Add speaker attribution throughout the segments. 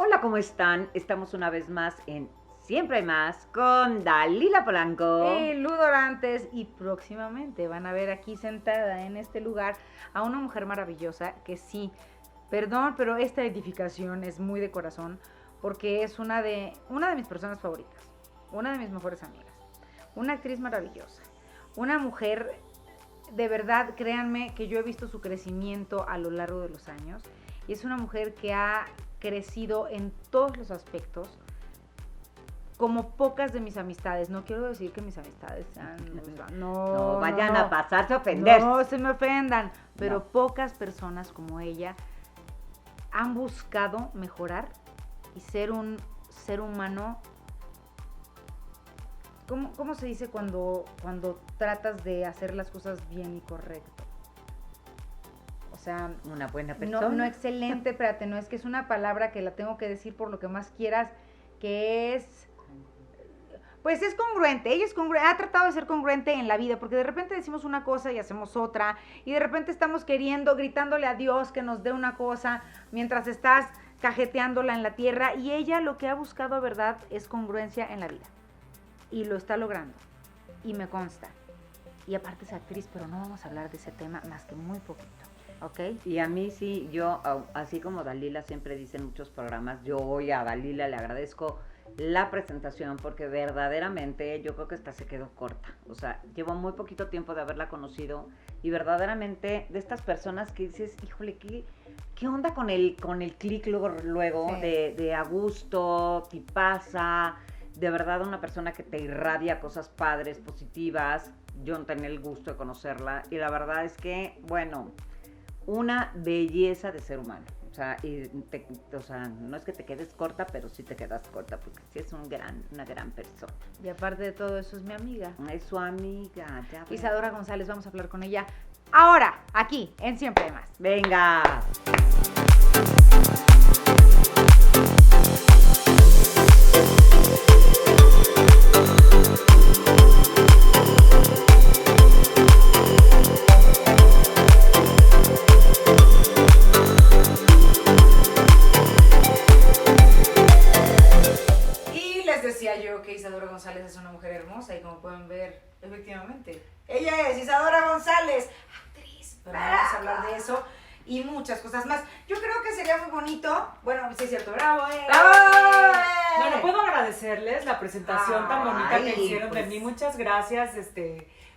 Speaker 1: Hola, ¿cómo están? Estamos una vez más en Siempre hay más con Dalila Polanco.
Speaker 2: Lu Dorantes, y próximamente van a ver aquí sentada en este lugar a una mujer maravillosa que sí, perdón, pero esta edificación es muy de corazón porque es una de mis personas favoritas, una de mis mejores amigas, una actriz maravillosa, una mujer, de verdad, créanme que yo he visto su crecimiento a lo largo de los años y es una mujer que ha crecido en todos los aspectos como pocas de mis amistades. No quiero decir que mis amistades sean...
Speaker 1: No vayan a pasarse a ofender.
Speaker 2: No se me ofendan, pero
Speaker 1: No.
Speaker 2: pocas personas como ella han buscado mejorar y ser un ser humano... ¿Cómo se dice cuando tratas de hacer las cosas bien y correcto? O sea...
Speaker 1: Una buena persona.
Speaker 2: No excelente, espérate, no es que es una palabra que la tengo que decir por lo que más quieras, que es... Pues es congruente, ella es congruente, ha tratado de ser congruente en la vida, porque de repente decimos una cosa y hacemos otra, y de repente estamos gritándole a Dios que nos dé una cosa, mientras estás cajeteándola en la tierra, y ella lo que ha buscado, verdad, es congruencia en la vida, y lo está logrando, y me consta, y aparte es actriz, pero no vamos a hablar de ese tema más que muy poquito, ¿ok?
Speaker 1: Y a mí sí, yo, así como Dalila siempre dice en muchos programas, yo hoy a Dalila le agradezco la presentación porque verdaderamente yo creo que esta se quedó corta. O sea, llevo muy poquito tiempo de haberla conocido y verdaderamente de estas personas que dices, híjole, ¿qué onda con el clic luego
Speaker 2: Sí.
Speaker 1: de a gusto, tipaza, de verdad una persona que te irradia cosas padres, positivas? Yo no tenía el gusto de conocerla y la verdad es que, bueno, una belleza de ser humano. O sea, no es que te quedes corta, pero sí te quedas corta, porque sí es una gran persona.
Speaker 2: Y aparte de todo eso es mi amiga.
Speaker 1: Es su amiga, ya.
Speaker 2: Isadora González, vamos a hablar con ella ahora, aquí, en Siempre hay Más.
Speaker 1: Venga.
Speaker 2: Yo que Isadora González es una mujer hermosa y como pueden ver, efectivamente, ella es Isadora González, actriz, pero no vamos a hablar de eso y muchas cosas más. Yo creo que sería muy bonito, bueno, sí es cierto, bravo,
Speaker 3: ¡Bravo! Bueno, puedo agradecerles la presentación tan bonita
Speaker 1: Ay,
Speaker 3: que hicieron
Speaker 1: pues.
Speaker 3: de mí, muchas gracias,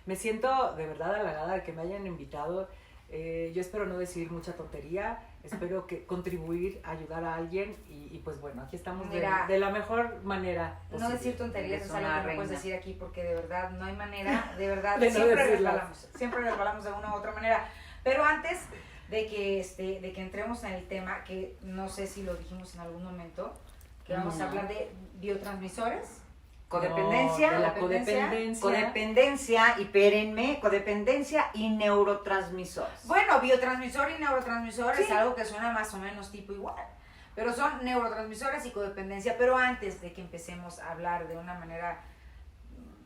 Speaker 3: me siento de verdad halagada de que me hayan invitado. Yo espero no decir mucha tontería, espero que contribuir, ayudar a alguien y pues bueno, aquí estamos de la mejor manera posible.
Speaker 2: No decir tonterías es algo que no puedes decir aquí porque de verdad no hay manera, de verdad,
Speaker 3: de no
Speaker 2: siempre resbalamos de una u otra manera. Pero antes de que entremos en el tema, que no sé si lo dijimos en algún momento, que vamos a hablar de biotransmisores.
Speaker 1: Codependencia,
Speaker 3: de la codependencia.
Speaker 1: Codependencia, y espérenme, codependencia y neurotransmisores.
Speaker 2: Bueno, biotransmisor y neurotransmisor es algo que suena más o menos tipo igual, pero son neurotransmisores y codependencia. Pero antes de que empecemos a hablar de una manera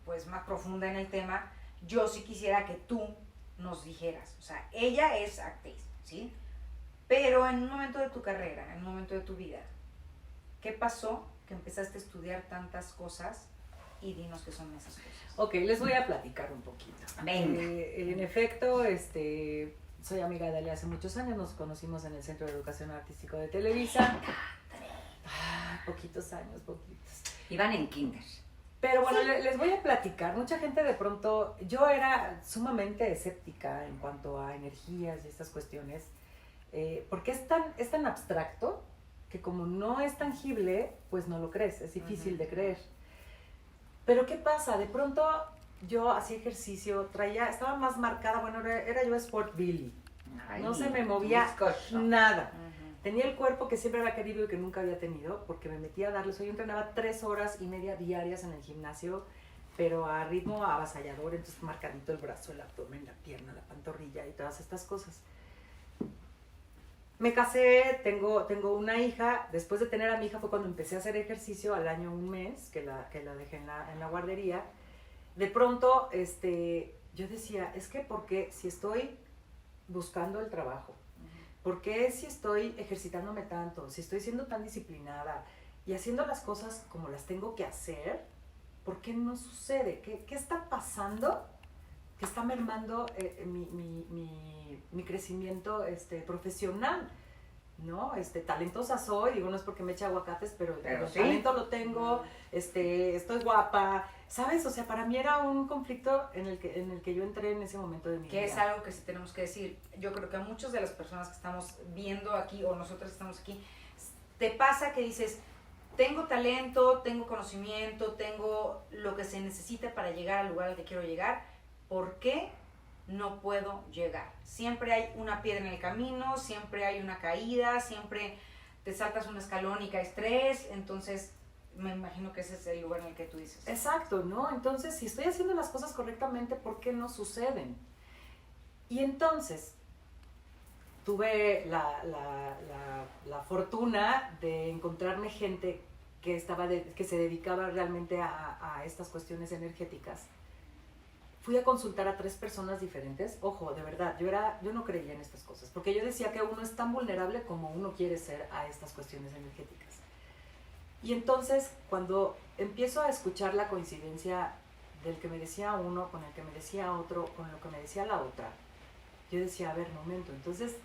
Speaker 2: pues más profunda en el tema, yo sí quisiera que tú nos dijeras, o sea, ella es actriz, ¿sí? Pero en un momento de tu carrera, en un momento de tu vida, ¿qué pasó que empezaste a estudiar tantas cosas? Y dinos qué son esas cosas.
Speaker 3: Ok, les voy a platicar un poquito.
Speaker 1: Venga.
Speaker 3: En efecto, soy amiga de Dalia hace muchos años, nos conocimos en el Centro de Educación Artístico de Televisa. Poquitos años.
Speaker 1: Iban en kinder.
Speaker 3: Pero bueno, les voy a platicar. Mucha gente de pronto, yo era sumamente escéptica en cuanto a energías y estas cuestiones, porque es tan abstracto que como no es tangible, pues no lo crees, es difícil de creer. Pero ¿qué pasa? De pronto yo hacía ejercicio, estaba más marcada, bueno, era yo Sport Billy.
Speaker 1: Ay,
Speaker 3: No se me movía
Speaker 1: bizcocho.
Speaker 3: nada. Tenía el cuerpo que siempre había querido y que nunca había tenido, porque me metía a darles. Yo entrenaba 3 horas y media diarias en el gimnasio, pero a ritmo avasallador, entonces marcadito el brazo, el abdomen, la pierna, la pantorrilla y todas estas cosas. Me casé, tengo una hija. Después de tener a mi hija fue cuando empecé a hacer ejercicio, al año, un mes, que la dejé en la guardería. De pronto, yo decía, es que ¿por qué si estoy buscando el trabajo? ¿Por qué si estoy ejercitándome tanto, si estoy siendo tan disciplinada y haciendo las cosas como las tengo que hacer, por qué no sucede? ¿Qué está pasando que está mermando mi crecimiento profesional? ¿No? Talentosa soy, digo, no es porque me eche aguacates, pero el
Speaker 1: sí.
Speaker 3: talento lo tengo, estoy guapa, ¿sabes? O sea, para mí era un conflicto en el que yo entré en ese momento de mi vida.
Speaker 2: Que es algo que sí tenemos que decir. Yo creo que a muchas de las personas que estamos viendo aquí, o nosotros estamos aquí, te pasa que dices, tengo talento, tengo conocimiento, tengo lo que se necesita para llegar al lugar al que quiero llegar, ¿por qué no puedo llegar? Siempre hay una piedra en el camino, siempre hay una caída, siempre te saltas un escalón y caes 3, entonces me imagino que ese es el lugar en el que tú dices.
Speaker 3: Exacto, ¿no? Entonces, si estoy haciendo las cosas correctamente, ¿por qué no suceden? Y entonces, tuve la fortuna de encontrarme gente que se dedicaba realmente a estas cuestiones energéticas. Fui a consultar a 3 personas diferentes. Ojo, de verdad, yo no creía en estas cosas, porque yo decía que uno es tan vulnerable como uno quiere ser a estas cuestiones energéticas. Y entonces, cuando empiezo a escuchar la coincidencia del que me decía uno, con el que me decía otro, con lo que me decía la otra, yo decía, a ver, momento, entonces,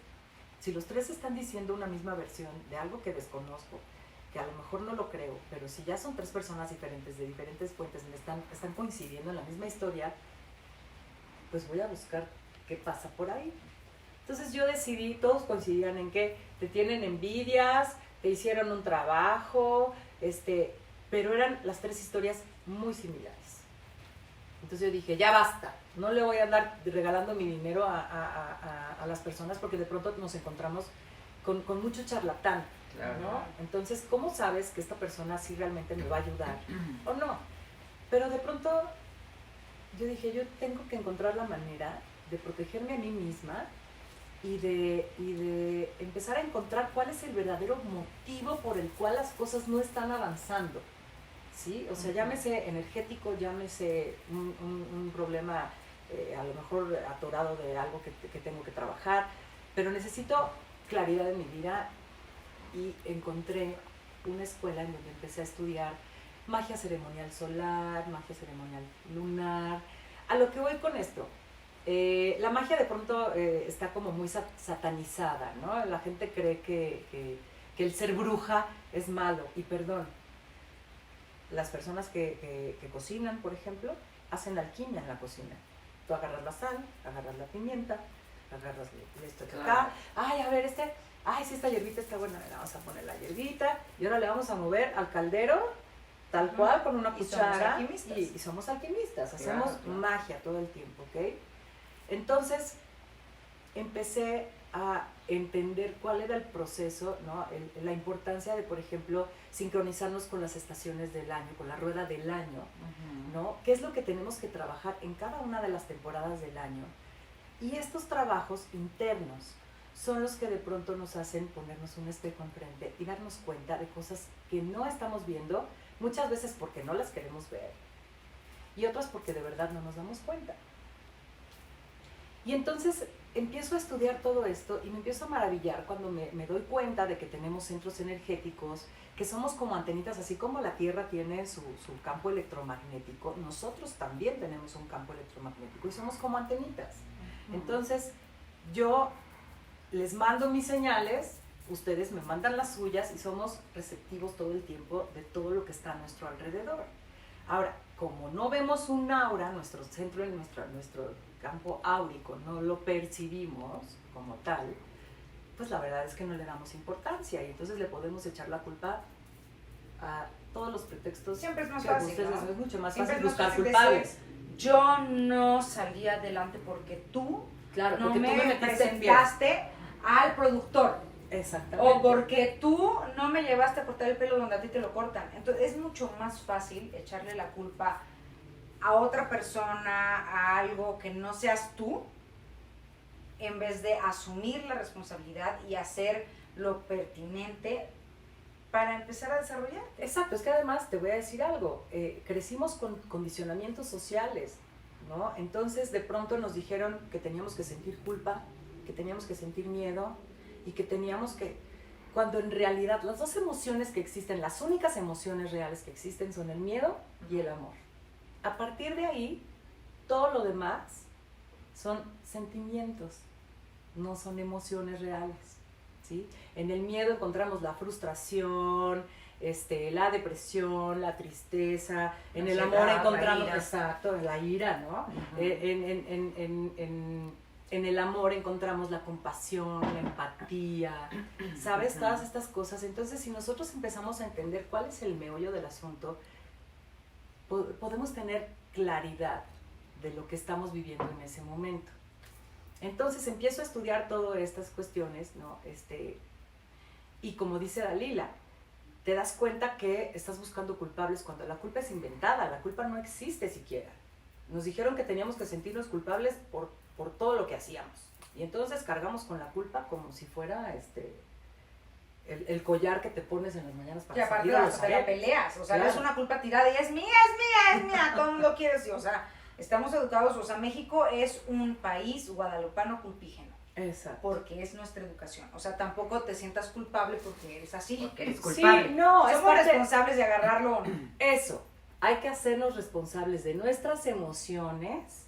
Speaker 3: si los 3 están diciendo una misma versión de algo que desconozco, que a lo mejor no lo creo, pero si ya son 3 personas diferentes, de diferentes fuentes, están coincidiendo en la misma historia, pues voy a buscar qué pasa por ahí. Entonces yo decidí, todos coincidían en que te tienen envidias, te hicieron un trabajo, pero eran las 3 historias muy similares. Entonces yo dije, ya basta, no le voy a andar regalando mi dinero a las personas porque de pronto nos encontramos con mucho charlatán, claro, ¿no? Entonces, ¿cómo sabes que esta persona sí realmente me va a ayudar o no? Pero de pronto yo dije, yo tengo que encontrar la manera de protegerme a mí misma y de empezar a encontrar cuál es el verdadero motivo por el cual las cosas no están avanzando, ¿sí? O sea, llámese energético, llámese un problema a lo mejor atorado de algo que tengo que trabajar, pero necesito claridad en mi vida y encontré una escuela en donde empecé a estudiar magia ceremonial solar, magia ceremonial lunar. A lo que voy con esto, la magia de pronto está como muy satanizada, ¿no? La gente cree que el ser bruja es malo, y perdón, las personas que cocinan, por ejemplo, hacen alquimia en la cocina. Tú agarras la sal, agarras la pimienta, agarras esto de acá, ay, a ver, ay, sí, esta hierbita está buena, le vamos a poner la hierbita, y ahora le vamos a mover al caldero, tal cual, con una cuchara, y somos alquimistas, hacemos magia todo el tiempo, ¿ok? Entonces, empecé a entender cuál era el proceso, ¿no? La importancia de, por ejemplo, sincronizarnos con las estaciones del año, con la rueda del año, ¿no? ¿Qué es lo que tenemos que trabajar en cada una de las temporadas del año? Y estos trabajos internos son los que de pronto nos hacen ponernos un espejo enfrente y darnos cuenta de cosas que no estamos viendo, muchas veces porque no las queremos ver y otras porque de verdad no nos damos cuenta. Y entonces empiezo a estudiar todo esto y me empiezo a maravillar cuando me doy cuenta de que tenemos centros energéticos, que somos como antenitas, así como la Tierra tiene su campo electromagnético, nosotros también tenemos un campo electromagnético y somos como antenitas. Entonces yo les mando mis señales, ustedes me mandan las suyas y somos receptivos todo el tiempo de todo lo que está a nuestro alrededor. Ahora, como no vemos un aura, nuestro centro, nuestro campo áurico, no lo percibimos como tal, pues la verdad es que no le damos importancia y entonces le podemos echar la culpa a todos los pretextos.
Speaker 2: Siempre es más fácil, ¿no?
Speaker 3: Es mucho más
Speaker 2: Siempre
Speaker 3: fácil buscar
Speaker 2: decir,
Speaker 3: culpables.
Speaker 2: yo no salí adelante porque tú
Speaker 3: Claro,
Speaker 2: no
Speaker 3: porque
Speaker 2: me
Speaker 3: tú me metiste
Speaker 2: presentaste al productor.
Speaker 3: Exactamente.
Speaker 2: O porque tú no me llevaste a cortar el pelo donde a ti te lo cortan. Entonces es mucho más fácil echarle la culpa a otra persona, a algo que no seas tú, en vez de asumir la responsabilidad y hacer lo pertinente para empezar a desarrollar.
Speaker 3: Exacto, es que además te voy a decir algo, crecimos con condicionamientos sociales, ¿no? Entonces de pronto nos dijeron que teníamos que sentir culpa, que teníamos que sentir miedo, y que teníamos que, cuando en realidad las dos emociones que existen, las únicas emociones reales que existen son el miedo y el amor. A partir de ahí, todo lo demás son sentimientos, no son emociones reales, ¿sí? En el miedo encontramos la frustración, la depresión, la tristeza, en el amor encontramos, exacto, la ira, ¿no? En el amor encontramos la compasión, la empatía, ¿sabes? Todas estas cosas. Entonces, si nosotros empezamos a entender cuál es el meollo del asunto, podemos tener claridad de lo que estamos viviendo en ese momento. Entonces empiezo a estudiar todas estas cuestiones, ¿no? Y como dice Dalila, te das cuenta que estás buscando culpables cuando la culpa es inventada, la culpa no existe siquiera. Nos dijeron que teníamos que sentirnos culpables por todo lo que hacíamos. Y entonces cargamos con la culpa como si fuera el collar que te pones en las mañanas para salir.
Speaker 2: Y aparte te la peleas, o sea, claro. No es una culpa tirada y es mía, todo el mundo quiere decir, o sea, estamos educados, o sea, México es un país guadalupano culpígeno.
Speaker 3: Exacto.
Speaker 2: Porque es nuestra educación. O sea, tampoco te sientas culpable porque eres así.
Speaker 1: Porque eres culpable.
Speaker 2: Sí, no, somos responsables de agarrarlo.
Speaker 3: Eso, hay que hacernos responsables de nuestras emociones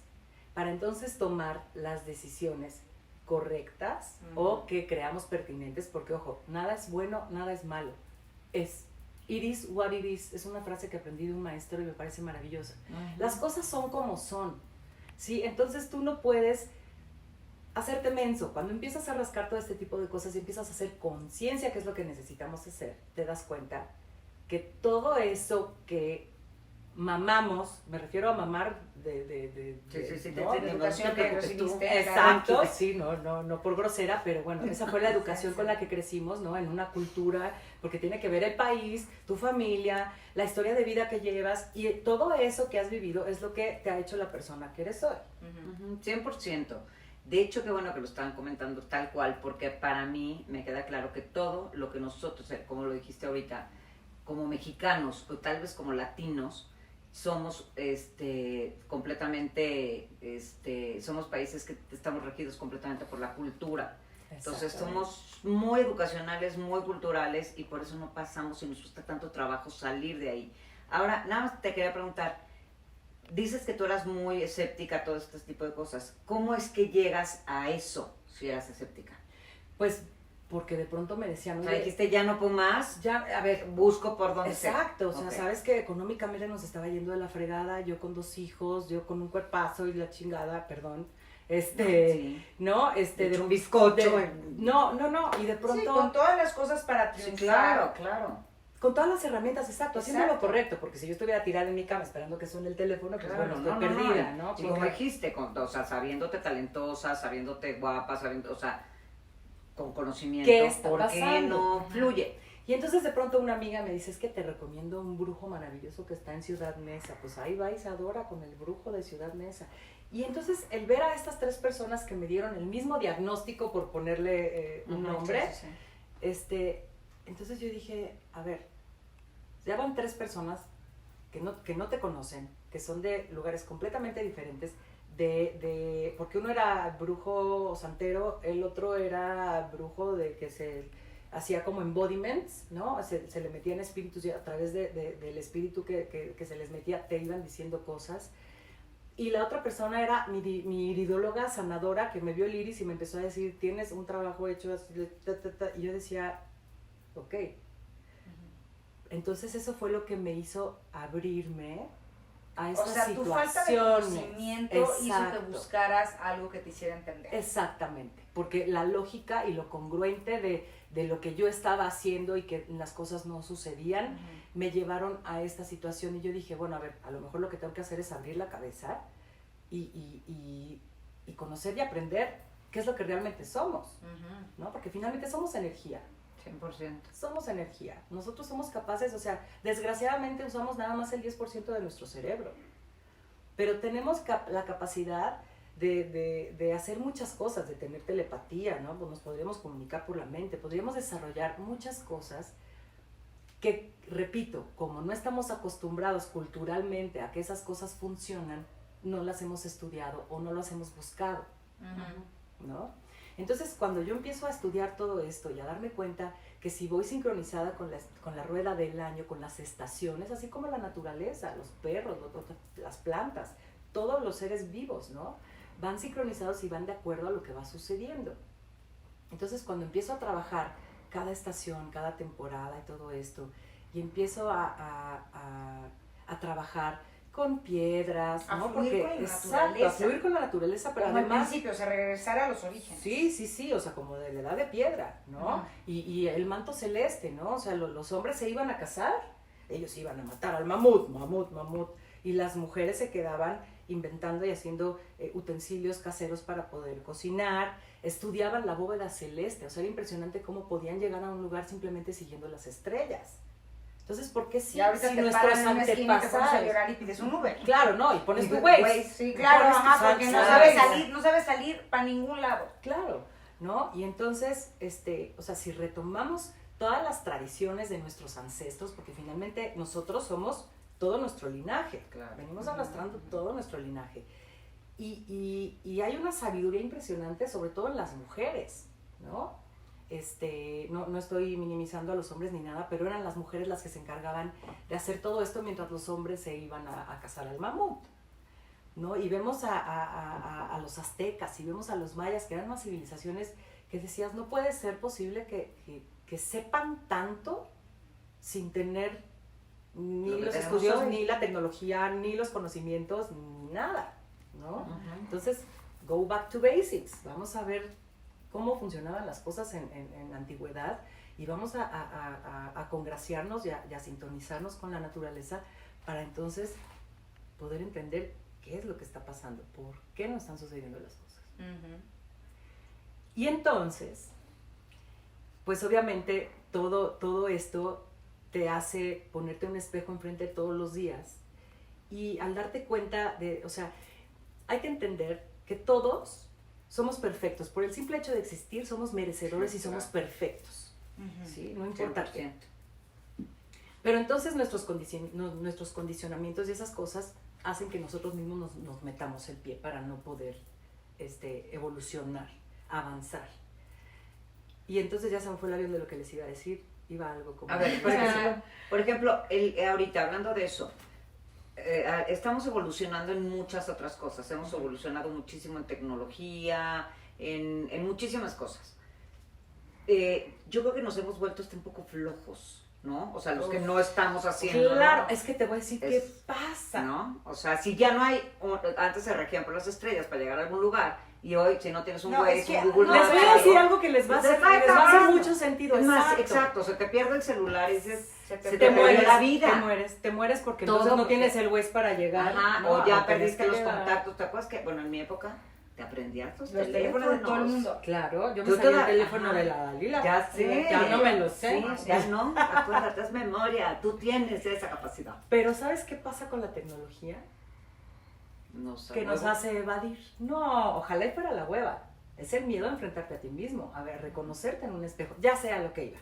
Speaker 3: para entonces tomar las decisiones correctas o que creamos pertinentes, porque ojo, nada es bueno, nada es malo. It is what it is, es una frase que aprendí de un maestro y me parece maravillosa. Las cosas son como son, ¿sí? Entonces tú no puedes hacerte menso. Cuando empiezas a rascar todo este tipo de cosas y empiezas a hacer conciencia, que es lo que necesitamos hacer, te das cuenta que todo eso que mamamos, me refiero a mamar de
Speaker 2: educación que recibiste.
Speaker 3: Exacto, sí, no por grosera, pero bueno, esa fue la educación con la que crecimos, ¿no? En una cultura, porque tiene que ver el país, tu familia, la historia de vida que llevas, y todo eso que has vivido es lo que te ha hecho la persona que eres hoy.
Speaker 1: 100%. De hecho, qué bueno que lo estaban comentando tal cual, porque para mí me queda claro que todo lo que nosotros, como lo dijiste ahorita, como mexicanos o tal vez como latinos, somos completamente, somos países que estamos regidos completamente por la cultura. Entonces somos muy educacionales, muy culturales y por eso no pasamos y nos cuesta tanto trabajo salir de ahí. Ahora, nada más te quería preguntar, dices que tú eras muy escéptica a todo este tipo de cosas. ¿Cómo es que llegas a eso si eras escéptica?
Speaker 3: Pues porque de pronto me decían...
Speaker 1: O sea, dijiste, ya no puedo más,
Speaker 3: ya, a ver,
Speaker 1: busco por dónde ser.
Speaker 3: Exacto, o sea, sabes que económicamente nos estaba yendo de la fregada, yo con 2 hijos, yo con un cuerpazo y la chingada, perdón,
Speaker 1: sí.
Speaker 3: ¿no?
Speaker 1: De un bizcocho.
Speaker 3: No, y de pronto...
Speaker 2: Sí, con todas las cosas para triunfar.
Speaker 1: Sí, claro.
Speaker 3: Con todas las herramientas, exacto, haciendo lo correcto, porque si yo estuviera tirada en mi cama esperando que suene el teléfono, pues bueno, estoy perdida, ¿no?
Speaker 1: Y como dijiste, o sea, sabiéndote talentosa, sabiéndote guapa, o sea, con conocimiento,
Speaker 3: ¿qué está
Speaker 1: ¿por
Speaker 3: pasando?
Speaker 1: qué no fluye?
Speaker 3: Y entonces de pronto una amiga me dice, es que te recomiendo un brujo maravilloso que está en Ciudad Neza. Pues ahí va Isadora con el brujo de Ciudad Neza. Y entonces el ver a estas 3 personas que me dieron el mismo diagnóstico, por ponerle un nombre, entonces yo dije, a ver, ya van 3 personas que no te conocen, que son de lugares completamente diferentes, porque uno era brujo santero, el otro era brujo de que se hacía como embodiments, ¿no? Se le metían espíritus y a través del espíritu que se les metía te iban diciendo cosas. Y la otra persona era mi iridóloga sanadora, que me vio el iris y me empezó a decir, tienes un trabajo hecho así, y yo decía, ok. Entonces eso fue lo que me hizo abrirme a esta situación.
Speaker 2: Tu falta de conocimiento hizo que buscaras algo que te hiciera entender.
Speaker 3: Exactamente, porque la lógica y lo congruente de lo que yo estaba haciendo y que las cosas no sucedían, me llevaron a esta situación y yo dije, bueno, a ver, a lo mejor lo que tengo que hacer es abrir la cabeza y conocer y aprender qué es lo que realmente somos, ¿no? Porque finalmente somos energía.
Speaker 1: 100%.
Speaker 3: Somos energía. Nosotros somos capaces, o sea, desgraciadamente usamos nada más el 10% de nuestro cerebro. Pero tenemos la capacidad de hacer muchas cosas, de tener telepatía, ¿no? Pues nos podríamos comunicar por la mente, podríamos desarrollar muchas cosas que, repito, como no estamos acostumbrados culturalmente a que esas cosas funcionan, no las hemos estudiado o no las hemos buscado, ¿no? Entonces, cuando yo empiezo a estudiar todo esto y a darme cuenta que si voy sincronizada con la rueda del año, con las estaciones, así como la naturaleza, los perros, las plantas, todos los seres vivos, ¿no? Van sincronizados y van de acuerdo a lo que va sucediendo. Entonces, cuando empiezo a trabajar cada estación, cada temporada y todo esto, y empiezo a trabajar con piedras,
Speaker 2: a
Speaker 3: ¿no?
Speaker 2: fluir con la naturaleza.
Speaker 3: A fluir con la naturaleza, pero
Speaker 2: como
Speaker 3: además...
Speaker 2: al principio, o sea, regresar a los orígenes.
Speaker 3: Sí, o sea, como de la edad de piedra, ¿no? Y el manto celeste, ¿no? O sea, los hombres se iban a casar, ellos iban a matar al mamut, y las mujeres se quedaban inventando y haciendo utensilios caseros para poder cocinar, estudiaban la bóveda celeste, o sea, era impresionante cómo podían llegar a un lugar simplemente siguiendo las estrellas. Entonces, ¿por qué si
Speaker 2: ahorita te
Speaker 3: nuestros
Speaker 2: paran en una esquina y te pones a
Speaker 3: antepasados...
Speaker 2: llorar y pides un Uber?
Speaker 3: Claro, no, y pones tu Waze.
Speaker 2: Sí, claro,
Speaker 3: Pones tu
Speaker 2: ajá, porque
Speaker 3: salsa.
Speaker 2: no sabes salir para ningún lado.
Speaker 3: Claro, ¿no? Y entonces, o sea, si retomamos todas las tradiciones de nuestros ancestros, porque finalmente nosotros somos todo nuestro linaje,
Speaker 1: Claro.
Speaker 3: Venimos arrastrando todo nuestro linaje. Y hay una sabiduría impresionante, sobre todo en las mujeres, ¿no? No estoy minimizando a los hombres ni nada, pero eran las mujeres las que se encargaban de hacer todo esto mientras los hombres se iban a cazar al mamut, ¿no? Y vemos a los aztecas y vemos a los mayas, que eran unas civilizaciones que decías, no puede ser posible que sepan tanto sin tener ni los estudios, ni la tecnología, ni los conocimientos, ni nada, ¿no? Entonces, go back to basics, vamos a ver cómo funcionaban las cosas en la antigüedad y vamos a congraciarnos y a sintonizarnos con la naturaleza para entonces poder entender qué es lo que está pasando, por qué no están sucediendo las cosas. Y entonces, pues obviamente todo esto te hace ponerte un espejo enfrente todos los días y al darte cuenta o sea, hay que entender que todos somos perfectos. Por el simple hecho de existir, somos merecedores y somos perfectos. ¿Sí? No importa qué. Pero entonces nuestros condicionamientos y esas cosas hacen que nosotros mismos nos metamos el pie para no poder evolucionar, avanzar. Y entonces ya se me fue el avión de lo que les iba a decir. Iba algo como...
Speaker 1: A ver, por ejemplo, ahorita hablando de eso, estamos evolucionando en muchas otras cosas, hemos evolucionado muchísimo en tecnología, en muchísimas cosas. Yo creo que nos hemos vuelto un poco flojos, ¿no? O sea, los que no estamos haciendo.
Speaker 3: Claro,
Speaker 1: ¿no?
Speaker 3: es que te voy a decir qué pasa.
Speaker 1: ¿No? O sea, si ya no hay, antes se regían por las estrellas para llegar a algún lugar, y hoy si no tienes un Waze, un Google
Speaker 3: Les
Speaker 1: Maps,
Speaker 3: voy a decir algo que les va a hacer mucho sentido.
Speaker 1: Es más, exacto, se te pierde el celular y dices, se te
Speaker 3: mueres
Speaker 1: pierde la vida.
Speaker 3: Te mueres porque
Speaker 1: Todo
Speaker 3: entonces no
Speaker 1: porque-
Speaker 3: tienes el Waze para llegar.
Speaker 1: Ajá,
Speaker 3: ¿no?
Speaker 1: o ya
Speaker 3: Aunque
Speaker 1: perdiste
Speaker 3: les
Speaker 1: los
Speaker 3: queda-
Speaker 1: contactos. ¿Te acuerdas que, bueno, en mi época te aprendías tus
Speaker 2: Los teléfonos de todo el mundo.
Speaker 3: Claro, yo
Speaker 1: Tú
Speaker 3: me sabía el
Speaker 1: toda-
Speaker 3: teléfono
Speaker 1: ajá.
Speaker 3: de la Dalila.
Speaker 1: Ya sé.
Speaker 3: Ya no me lo sé.
Speaker 1: Sí, ya no, acuérdate, es memoria, tú tienes esa capacidad.
Speaker 3: Pero ¿sabes qué pasa con la tecnología?
Speaker 1: No sé.
Speaker 3: Que nos hace evadir. No, ojalá y fuera la hueva. Es el miedo a enfrentarte a ti mismo, a ver, reconocerte en un espejo, ya sea lo que iba.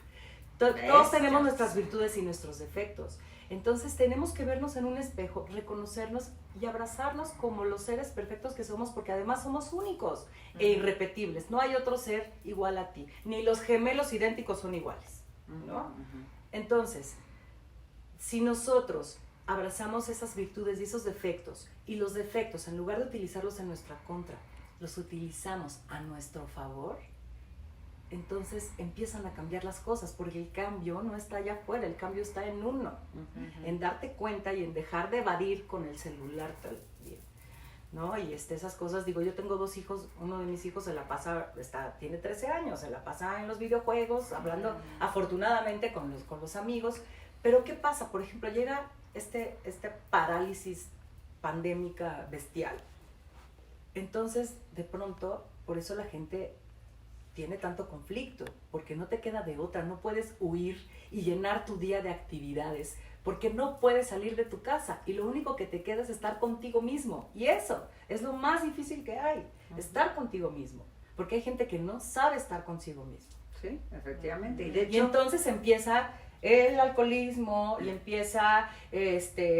Speaker 3: Todos tenemos nuestras virtudes y nuestros defectos. Entonces tenemos que vernos en un espejo, reconocernos y abrazarnos como los seres perfectos que somos, porque además somos únicos e irrepetibles. No hay otro ser igual a ti, ni los gemelos idénticos son iguales, ¿no? Entonces, si nosotros abrazamos esas virtudes y esos defectos, y los defectos, en lugar de utilizarlos en nuestra contra, los utilizamos a nuestro favor, entonces empiezan a cambiar las cosas, porque el cambio no está allá afuera, el cambio está en uno, en darte cuenta y en dejar de evadir con el celular también, ¿no? Y esas cosas, digo, yo tengo 2 hijos, uno de mis hijos se la pasa, tiene 13 años, se la pasa en los videojuegos, hablando afortunadamente con los amigos, pero ¿qué pasa? Por ejemplo, llega este parálisis pandémica bestial. Entonces, de pronto, por eso la gente tiene tanto conflicto, porque no te queda de otra, no puedes huir y llenar tu día de actividades, porque no puedes salir de tu casa y lo único que te queda es estar contigo mismo. Y eso es lo más difícil que hay, estar contigo mismo, porque hay gente que no sabe estar consigo mismo.
Speaker 1: Sí, efectivamente. Y de hecho,
Speaker 3: Y entonces empieza el alcoholismo y empieza,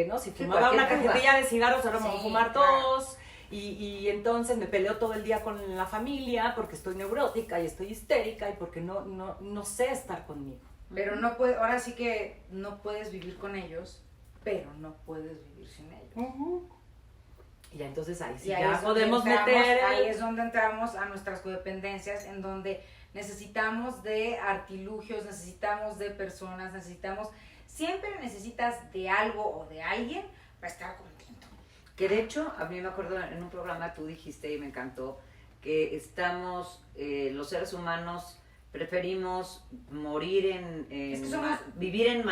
Speaker 3: ¿no? Si fumaba una
Speaker 1: cualquier cosa.
Speaker 3: cajetilla de cigarros, ahora vamos a fumar todos. y entonces me peleo todo el día con la familia porque estoy neurótica y estoy histérica y porque no sé estar conmigo.
Speaker 2: Pero no puede, ahora sí que no puedes vivir con ellos, pero no puedes vivir sin ellos.
Speaker 3: Y ya entonces ahí sí
Speaker 2: Y ahí
Speaker 3: ya
Speaker 2: es donde
Speaker 3: podemos
Speaker 2: entramos,
Speaker 3: meter
Speaker 2: ahí es donde entramos a nuestras codependencias, en donde necesitamos de artilugios, necesitamos de personas, siempre necesitas de algo o de alguien para estar contento.
Speaker 1: Que de hecho, a mí me acuerdo en un programa tú dijiste y me encantó que estamos, los seres humanos preferimos morir
Speaker 2: Es que somos-
Speaker 1: vivir en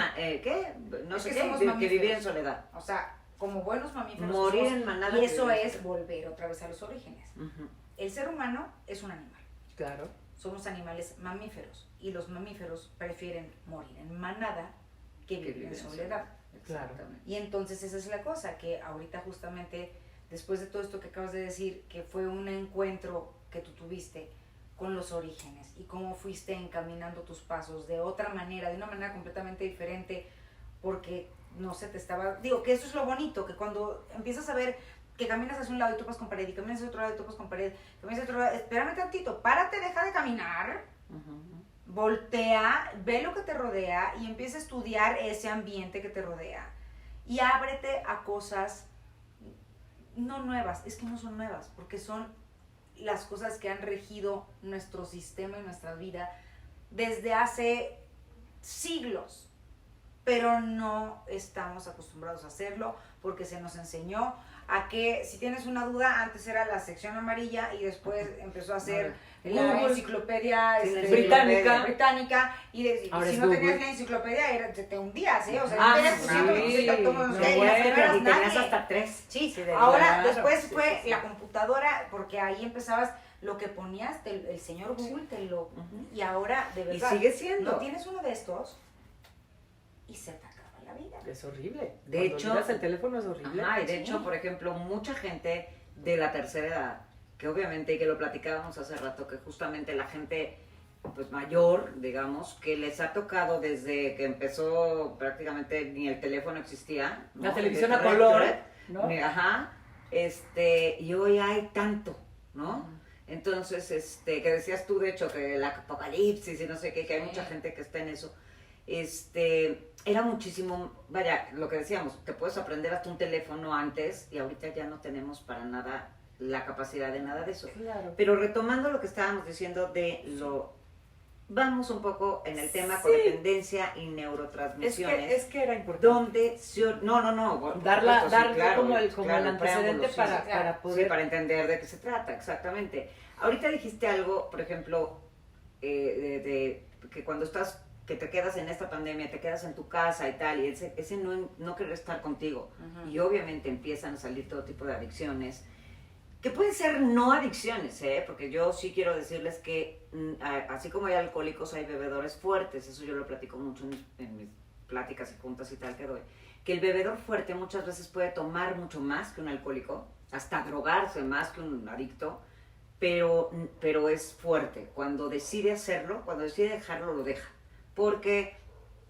Speaker 1: ¿qué? No
Speaker 2: Es
Speaker 1: sé
Speaker 2: que
Speaker 1: qué,
Speaker 2: somos
Speaker 1: que
Speaker 2: mamíferos.
Speaker 1: vivir en soledad.
Speaker 2: O sea, como buenos mamíferos
Speaker 1: Morir
Speaker 2: somos,
Speaker 1: en manada.
Speaker 2: y eso
Speaker 1: que-
Speaker 2: es volver otra vez a los orígenes.
Speaker 1: Ujú.
Speaker 2: El ser humano es un animal.
Speaker 3: Claro.
Speaker 2: Somos animales mamíferos y los mamíferos prefieren morir en manada que vivir en soledad.
Speaker 3: Claro.
Speaker 1: Exactamente.
Speaker 2: Y entonces esa es la cosa, que ahorita justamente, después de todo esto que acabas de decir, que fue un encuentro que tú tuviste con los orígenes y cómo fuiste encaminando tus pasos de otra manera, de una manera completamente diferente, porque no se te estaba... Digo, que eso es lo bonito, que cuando empiezas a ver que caminas hacia un lado y topas con pared, y caminas hacia otro lado y topas con pared, caminas hacia otro lado, espérame tantito, párate, deja de caminar,
Speaker 1: Ujú.
Speaker 2: voltea, ve lo que te rodea y empieza a estudiar ese ambiente que te rodea. Y ábrete a cosas no nuevas, es que no son nuevas, porque son las cosas que han regido nuestro sistema y nuestra vida desde hace siglos, pero no estamos acostumbrados a hacerlo porque se nos enseñó a que si tienes una duda, antes era la sección amarilla y después empezó a ser la
Speaker 3: Google.
Speaker 2: enciclopedia
Speaker 1: Sí, la
Speaker 2: británica y
Speaker 3: Ahora
Speaker 2: si
Speaker 3: es
Speaker 2: no
Speaker 3: Google.
Speaker 2: tenías la enciclopedia te hundías, ¿eh? O sea,
Speaker 3: Ah,
Speaker 2: no tenías
Speaker 3: sí,
Speaker 2: no,
Speaker 3: no,
Speaker 2: y las
Speaker 3: bueno,
Speaker 2: primeras
Speaker 1: Y tenías
Speaker 2: nadie.
Speaker 1: hasta 3.
Speaker 2: Sí,
Speaker 1: Sí, de
Speaker 2: ahora
Speaker 3: claro,
Speaker 2: después
Speaker 3: sí,
Speaker 2: fue
Speaker 3: sí, sí.
Speaker 2: la computadora, porque ahí empezabas lo que ponías, el señor Google te lo...
Speaker 1: Ujú.
Speaker 2: Y ahora, de
Speaker 1: Y
Speaker 2: verdad,
Speaker 1: sigue siendo.
Speaker 2: no tienes uno de estos y se te acaba la vida.
Speaker 3: Es horrible.
Speaker 1: De
Speaker 3: Cuando
Speaker 1: hecho-
Speaker 3: olvidas el teléfono es horrible.
Speaker 1: Ajá, y de
Speaker 2: Sí.
Speaker 1: hecho, por ejemplo, mucha gente de la tercera edad, que obviamente, y que lo platicábamos hace rato, que justamente la gente pues mayor, digamos, que les ha tocado desde que empezó prácticamente ni el teléfono existía. ¿no?
Speaker 3: La televisión
Speaker 1: De
Speaker 3: a color,
Speaker 1: red,
Speaker 3: ¿no?
Speaker 1: Ajá, y hoy hay tanto, ¿no? Entonces, que decías tú, de hecho, que el apocalipsis y no sé qué, que hay
Speaker 2: Sí.
Speaker 1: mucha gente que está en eso. Era muchísimo, vaya, lo que decíamos, te puedes aprender hasta un teléfono antes y ahorita ya no tenemos para nada la capacidad de nada de eso.
Speaker 3: Claro.
Speaker 1: Pero retomando lo que estábamos diciendo vamos un poco en el tema
Speaker 3: Sí.
Speaker 1: codependencia y neurotransmisiones.
Speaker 3: Es que era importante.
Speaker 1: donde no, por
Speaker 3: Dar
Speaker 1: supuesto, sí, claro,
Speaker 3: como el
Speaker 1: claro,
Speaker 3: antecedente
Speaker 1: preámbulo, sí,
Speaker 3: para,
Speaker 1: sí.
Speaker 3: para
Speaker 1: Sí,
Speaker 3: poder...
Speaker 1: para entender de qué se trata, exactamente. Ahorita dijiste algo, por ejemplo, de que cuando que te quedas en esta pandemia, te quedas en tu casa y tal, y ese no querer estar contigo.
Speaker 2: Ujú.
Speaker 1: Y obviamente empiezan a salir todo tipo de adicciones, que pueden ser no adicciones, porque yo sí quiero decirles que así como hay alcohólicos, hay bebedores fuertes, eso yo lo platico mucho en mis pláticas y juntas y tal que doy, que el bebedor fuerte muchas veces puede tomar mucho más que un alcohólico, hasta drogarse más que un adicto, pero es fuerte. Cuando decide hacerlo, cuando decide dejarlo, lo deja. Porque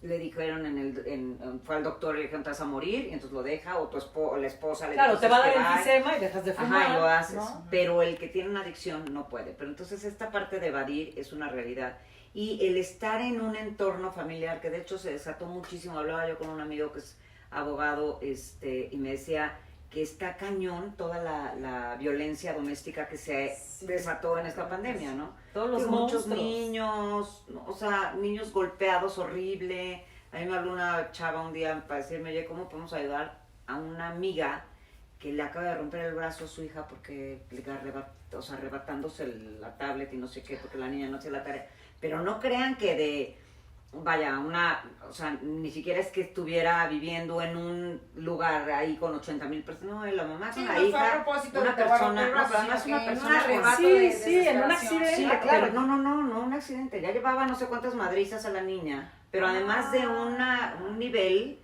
Speaker 1: le dijeron fue al doctor y le dijeron, te vas a morir, y entonces lo deja, o la esposa le
Speaker 3: Claro,
Speaker 1: dijo,
Speaker 3: te va a dar
Speaker 1: "Es que vaya".
Speaker 3: enfisema y dejas de fumar.
Speaker 1: Ajá, y lo haces.
Speaker 3: ¿no?
Speaker 1: Pero el que tiene una adicción no puede. Pero entonces esta parte de evadir es una realidad. Y el estar en un entorno familiar, que de hecho se desató muchísimo, hablaba yo con un amigo que es abogado, y me decía que está cañón toda la violencia doméstica que se desató en esta pandemia, ¿no?
Speaker 3: Todos los
Speaker 1: Que muchos
Speaker 3: monstruos.
Speaker 1: niños, ¿no? O sea, niños golpeados horrible. A mí me habló una chava un día para decirme, oye, ¿cómo podemos ayudar a una amiga que le acaba de romper el brazo a su hija porque arrebatándose la tablet y no sé qué, porque la niña no hace la tarea? Pero no crean que ni siquiera es que estuviera viviendo en un lugar ahí con 80,000 personas, no, la mamá es
Speaker 2: Sí,
Speaker 1: una
Speaker 2: no fue a
Speaker 1: hija,
Speaker 2: propósito
Speaker 1: una
Speaker 2: de te voy a
Speaker 1: persona,
Speaker 2: romper el brazo,
Speaker 1: no, pero además
Speaker 2: sino
Speaker 1: una
Speaker 2: que en un
Speaker 1: persona con-
Speaker 2: arrebato
Speaker 3: Sí,
Speaker 2: de
Speaker 3: sí, en un
Speaker 2: desesperación.
Speaker 3: accidente.
Speaker 1: Sí,
Speaker 3: claro.
Speaker 1: pero no un accidente, ya llevaba no sé cuántas madrizas a la niña, pero además de un nivel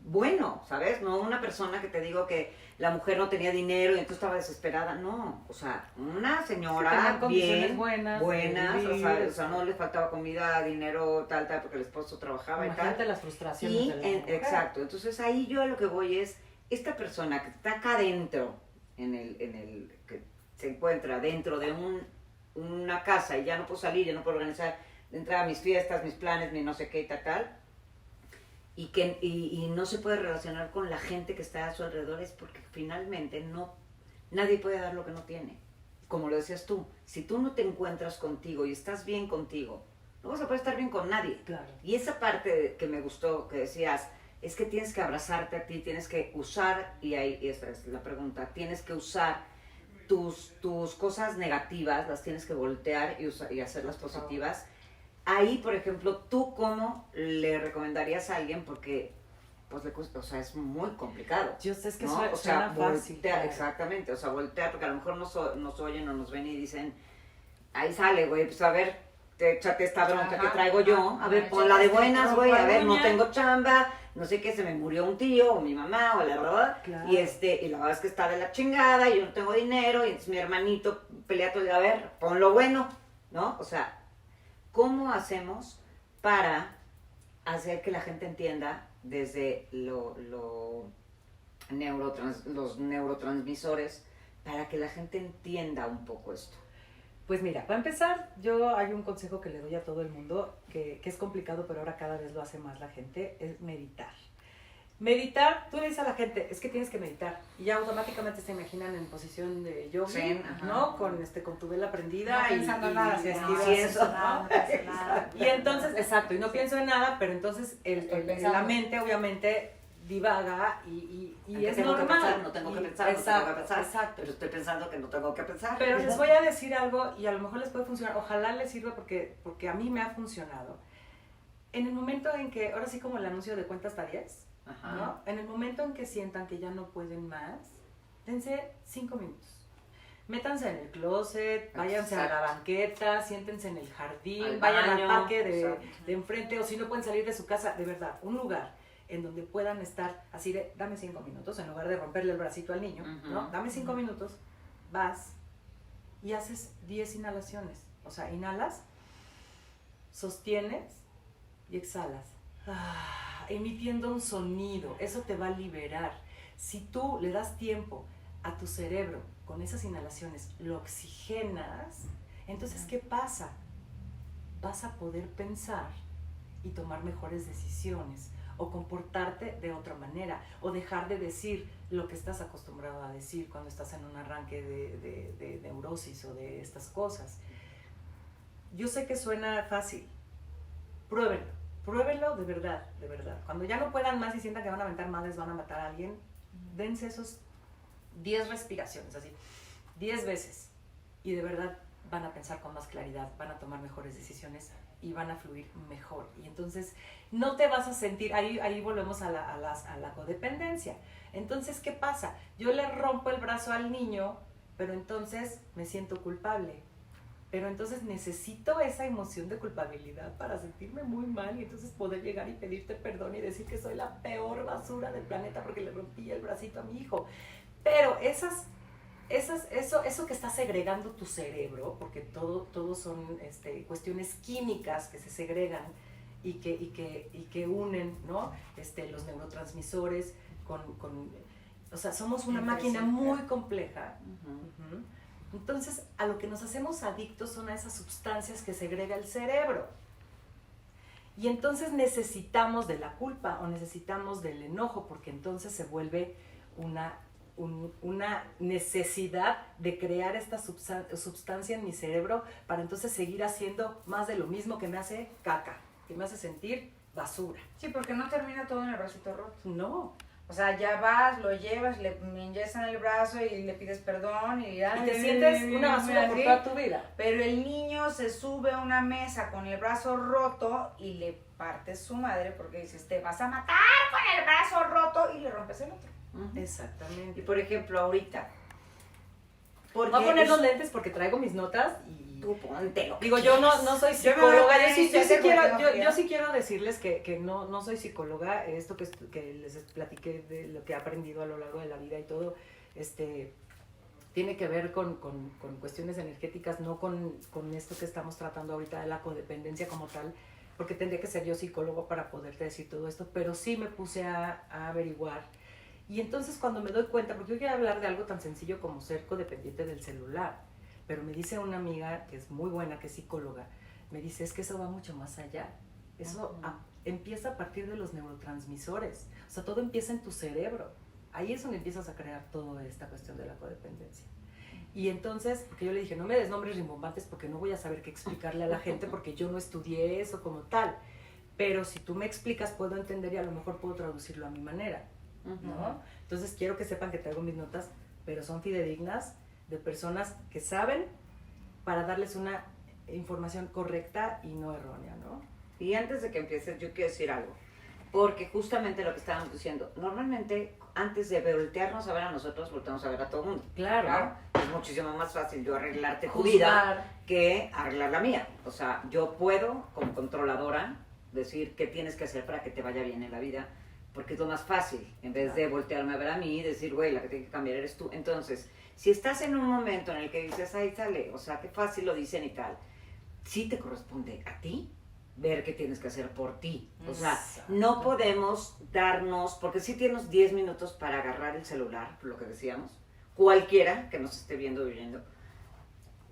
Speaker 1: bueno, ¿sabes? No una persona que te digo que la mujer no tenía dinero y entonces estaba desesperada, no, o sea, una
Speaker 3: Sí,
Speaker 1: señora
Speaker 3: tenían condiciones
Speaker 1: bien,
Speaker 3: buenas,
Speaker 1: buenas,
Speaker 3: de
Speaker 1: o sea,
Speaker 3: vivir.
Speaker 1: no le faltaba comida, dinero, tal, porque el esposo trabajaba y tal.
Speaker 3: Imagínate las frustraciones de la mujer.
Speaker 1: Exacto, entonces ahí yo a lo que voy es, esta persona que está acá adentro, que se encuentra dentro de una casa y ya no puedo salir, ya no puedo organizar de entrada mis fiestas, mis planes, mi no sé qué y tal, y no se puede relacionar con la gente que está a su alrededor, es porque finalmente nadie puede dar lo que no tiene. Como lo decías tú, si tú no te encuentras contigo y estás bien contigo, no vas a poder estar bien con nadie.
Speaker 3: Claro.
Speaker 1: Y esa parte que me gustó, que decías, es que tienes que abrazarte a ti, tienes que usar, y esta es la pregunta, tienes que usar tus cosas negativas, las tienes que voltear y hacerlas positivas. Ahí, por ejemplo, ¿tú cómo le recomendarías a alguien? Porque pues le cuesta, o sea, es muy complicado.
Speaker 3: Yo sé, es que
Speaker 1: ¿no?
Speaker 3: suena
Speaker 1: O sea,
Speaker 3: fácil.
Speaker 1: voltear, exactamente, o sea, voltear, porque a lo mejor nos oyen o nos ven y dicen, ahí sale, güey, pues a ver, échate esta bronca que traigo yo, a ver, ponla de buenas, güey, a ver, no tengo chamba, no sé qué, se me murió un tío o mi mamá o la verdad,
Speaker 3: Claro.
Speaker 1: y la verdad es que está de la chingada, y yo no tengo dinero, y entonces mi hermanito pelea todo el día, a ver, pon lo bueno, ¿no? O sea, ¿cómo hacemos para hacer que la gente entienda desde los neurotransmisores, para que la gente entienda un poco esto?
Speaker 3: Pues mira, para empezar, hay un consejo que le doy a todo el mundo, que es complicado, pero ahora cada vez lo hace más la gente, es meditar. Meditar, tú le dices a la gente, es que tienes que meditar, y ya automáticamente se imaginan en posición de yogi,
Speaker 1: Sí,
Speaker 3: ¿no? Con tu vela prendida
Speaker 2: No pensando en nada,
Speaker 3: se
Speaker 2: no,
Speaker 3: estira
Speaker 2: sí, eso,
Speaker 3: ¿no?
Speaker 2: no pienso nada.
Speaker 3: Y entonces, exacto, y no pienso en nada, pero entonces
Speaker 2: Estoy pensando.
Speaker 3: la mente obviamente divaga y es
Speaker 1: tengo
Speaker 3: normal.
Speaker 1: que pensar, no tengo que pensar, no tengo que pensar,
Speaker 3: Exacto.
Speaker 1: pero estoy pensando que no tengo que pensar.
Speaker 3: Pero les voy a decir algo y a lo mejor les puede funcionar, ojalá les sirva porque a mí me ha funcionado. En el momento en que, ahora sí como el anuncio de cuenta hasta 10,
Speaker 1: Ajá.
Speaker 3: ¿no? En el momento en que sientan que ya no pueden más, dense 5 minutos. Métanse en el closet, váyanse a la
Speaker 1: Exacto.
Speaker 3: banqueta, siéntense en el jardín,
Speaker 1: Al
Speaker 3: vayan
Speaker 1: baño,
Speaker 3: al parque
Speaker 1: exacto.
Speaker 3: de enfrente, o si no pueden salir de su casa, de verdad, un lugar en donde puedan estar así de, dame 5 minutos, en lugar de romperle el bracito al niño, ¿no? Dame 5 minutos, vas y haces 10 inhalaciones. O sea, inhalas, sostienes y exhalas. Emitiendo un sonido, eso te va a liberar. Si tú le das tiempo a tu cerebro con esas inhalaciones, lo oxigenas, entonces ¿qué pasa? Vas a poder pensar y tomar mejores decisiones, o comportarte de otra manera, o dejar de decir lo que estás acostumbrado a decir cuando estás en un arranque de neurosis o de estas cosas. Yo sé que suena fácil, pruébenlo de verdad, de verdad. Cuando ya no puedan más y sientan que van a aventar madres, van a matar a alguien, dense esos 10 respiraciones, así, 10 veces, y de verdad van a pensar con más claridad, van a tomar mejores decisiones y van a fluir mejor. Y entonces no te vas a sentir, ahí volvemos a la codependencia. Entonces, ¿qué pasa? Yo le rompo el brazo al niño, pero entonces me siento culpable. Pero entonces necesito esa emoción de culpabilidad para sentirme muy mal y entonces poder llegar y pedirte perdón y decir que soy la peor basura del planeta porque le rompí el bracito a mi hijo. Pero eso que está segregando tu cerebro, porque todo son cuestiones químicas que se segregan y que unen, ¿no? Los neurotransmisores o sea, somos una máquina muy compleja. Uh-huh. Entonces, a lo que nos hacemos adictos son a esas sustancias que segrega el cerebro. Y entonces necesitamos de la culpa o necesitamos del enojo, porque entonces se vuelve una necesidad de crear esta sustancia en mi cerebro para entonces seguir haciendo más de lo mismo que me hace caca, que me hace sentir basura.
Speaker 2: Sí, porque no termina todo en el bracito roto.
Speaker 3: No.
Speaker 2: O sea, ya vas, lo llevas, le inyectan el brazo y le pides perdón y
Speaker 3: te sientes una basura por toda tu vida.
Speaker 2: Pero el niño se sube a una mesa con el brazo roto y le partes su madre porque dices, te vas a matar con el brazo roto y le rompes el otro.
Speaker 3: Uh-huh. Exactamente.
Speaker 1: Y por ejemplo, ahorita,
Speaker 3: voy a poner los lentes porque traigo mis notas y
Speaker 1: tú póntelo.
Speaker 3: Digo, yo no soy psicóloga, yo sí quiero decirles que no soy psicóloga, esto que les platiqué de lo que he aprendido a lo largo de la vida y todo, tiene que ver con cuestiones energéticas, no con esto que estamos tratando ahorita de la codependencia como tal, porque tendría que ser yo psicólogo para poderte decir todo esto, pero sí me puse a averiguar. Y entonces cuando me doy cuenta, porque yo quiero hablar de algo tan sencillo como ser codependiente del celular, pero me dice una amiga que es muy buena, que es psicóloga, me dice, es que eso va mucho más allá. Eso empieza a partir de los neurotransmisores. O sea, todo empieza en tu cerebro. Ahí es donde empiezas a crear toda esta cuestión de la codependencia. Y entonces, porque yo le dije, no me des nombres rimbombantes porque no voy a saber qué explicarle a la gente porque yo no estudié eso como tal. Pero si tú me explicas, puedo entender y a lo mejor puedo traducirlo a mi manera, ¿no? Entonces quiero que sepan que traigo mis notas, pero son fidedignas de personas que saben para darles una información correcta y no errónea, ¿no?
Speaker 1: Y antes de que empieces, yo quiero decir algo. Porque justamente lo que estábamos diciendo, normalmente antes de voltearnos a ver a nosotros, volteamos a ver a todo el mundo.
Speaker 3: Claro.
Speaker 1: Es muchísimo más fácil yo arreglarte tu vida que arreglar la mía. O sea, yo puedo, como controladora, decir qué tienes que hacer para que te vaya bien en la vida, porque es lo más fácil, en vez de voltearme a ver a mí y decir, güey, la que tiene que cambiar eres tú. Entonces, si estás en un momento en el que dices, ahí sale, o sea, qué fácil lo dicen y tal, sí te corresponde a ti ver qué tienes que hacer por ti. O sea, no podemos darnos, porque sí tienes 10 minutos para agarrar el celular, por lo que decíamos, cualquiera que nos esté viendo o viviendo,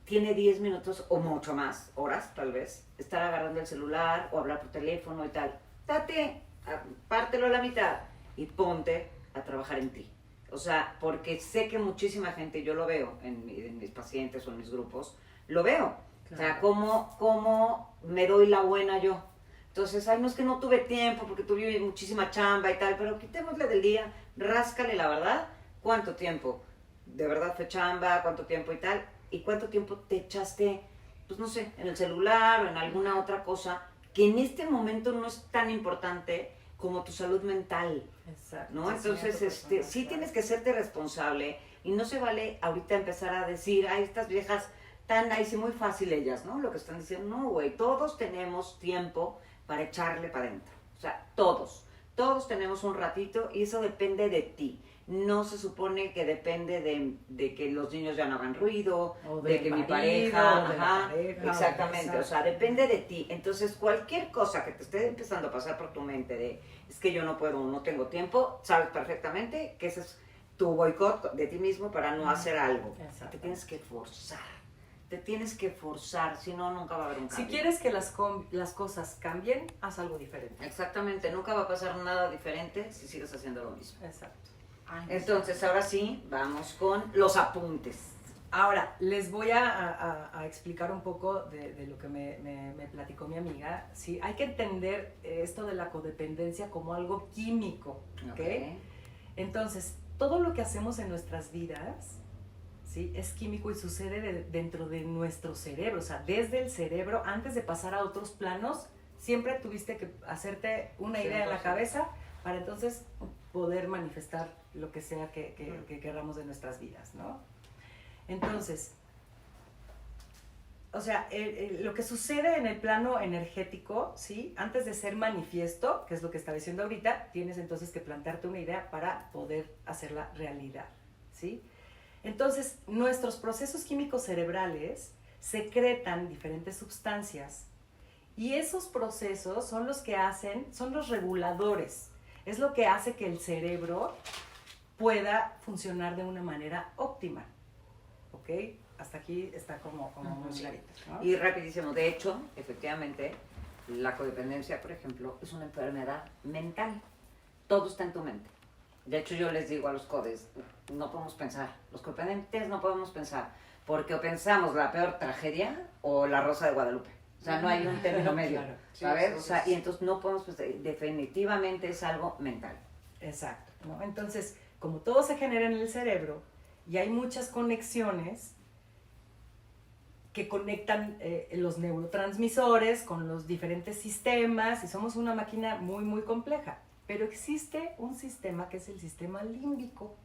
Speaker 1: tiene 10 minutos o mucho más, horas tal vez, estar agarrando el celular o hablar por teléfono y tal. Date, pártelo a la mitad y ponte a trabajar en ti. O sea, porque sé que muchísima gente, yo lo veo en mis pacientes o en mis grupos, lo veo. Claro. O sea, cómo me doy la buena yo. Entonces, ay, no es que no tuve tiempo porque tuve muchísima chamba y tal, pero quitémosle del día, ráscale la verdad, cuánto tiempo de verdad fue chamba, cuánto tiempo y tal, y cuánto tiempo te echaste, pues no sé, en el celular o en alguna otra cosa que en este momento no es tan importante como tu salud mental.
Speaker 3: Exacto.
Speaker 1: ¿No? Entonces, sí tienes que serte responsable y no se vale ahorita empezar a decir, ay, estas viejas tan ahí sí muy fácil ellas, ¿no? Lo que están diciendo, no, güey, todos tenemos tiempo para echarle para adentro. O sea, todos tenemos un ratito y eso depende de ti. No se supone que depende de que los niños ya no hagan ruido, o de que mi pareja, exactamente, o sea, depende de ti. Entonces, cualquier cosa que te esté empezando a pasar por tu mente de, es que yo no puedo, no tengo tiempo, sabes perfectamente que ese es tu boicot de ti mismo para no hacer algo. Te tienes que forzar. Te tienes que forzar, si no, nunca va a haber un cambio.
Speaker 3: Si quieres que las cosas cambien, haz algo diferente.
Speaker 1: Exactamente, nunca va a pasar nada diferente si sigues haciendo lo mismo.
Speaker 3: Exacto.
Speaker 1: Entonces, ahora sí, vamos con los apuntes.
Speaker 3: Ahora, les voy a explicar un poco de lo que me platicó mi amiga. Sí, hay que entender esto de la codependencia como algo químico, ¿ok? Entonces, todo lo que hacemos en nuestras vidas, ¿sí? Es químico y sucede dentro de nuestro cerebro. O sea, desde el cerebro, antes de pasar a otros planos, siempre tuviste que hacerte una idea en la cabeza para entonces poder manifestar lo que sea que queramos de nuestras vidas, ¿no? Entonces, o sea, lo que sucede en el plano energético, ¿sí? Antes de ser manifiesto, que es lo que estaba diciendo ahorita, tienes entonces que plantearte una idea para poder hacerla realidad, ¿sí? Entonces, nuestros procesos químicos cerebrales secretan diferentes sustancias y esos procesos son los que son los reguladores. Es lo que hace que el cerebro pueda funcionar de una manera óptima. ¿Ok? Hasta aquí está como muy clarito, ¿no?
Speaker 1: Y rapidísimo, de hecho, efectivamente, la codependencia, por ejemplo, es una enfermedad mental. Todo está en tu mente. De hecho, yo les digo a los codes, no podemos pensar. Los codependientes no podemos pensar. Porque o pensamos la peor tragedia o la Rosa de Guadalupe. O sea, no hay un término medio, claro. ¿Sabes? O sea, y entonces no podemos pensar. Definitivamente es algo mental.
Speaker 3: Exacto, ¿no? Entonces, como todo se genera en el cerebro y hay muchas conexiones que conectan los neurotransmisores con los diferentes sistemas y somos una máquina muy, muy compleja. Pero existe un sistema que es el sistema límbico.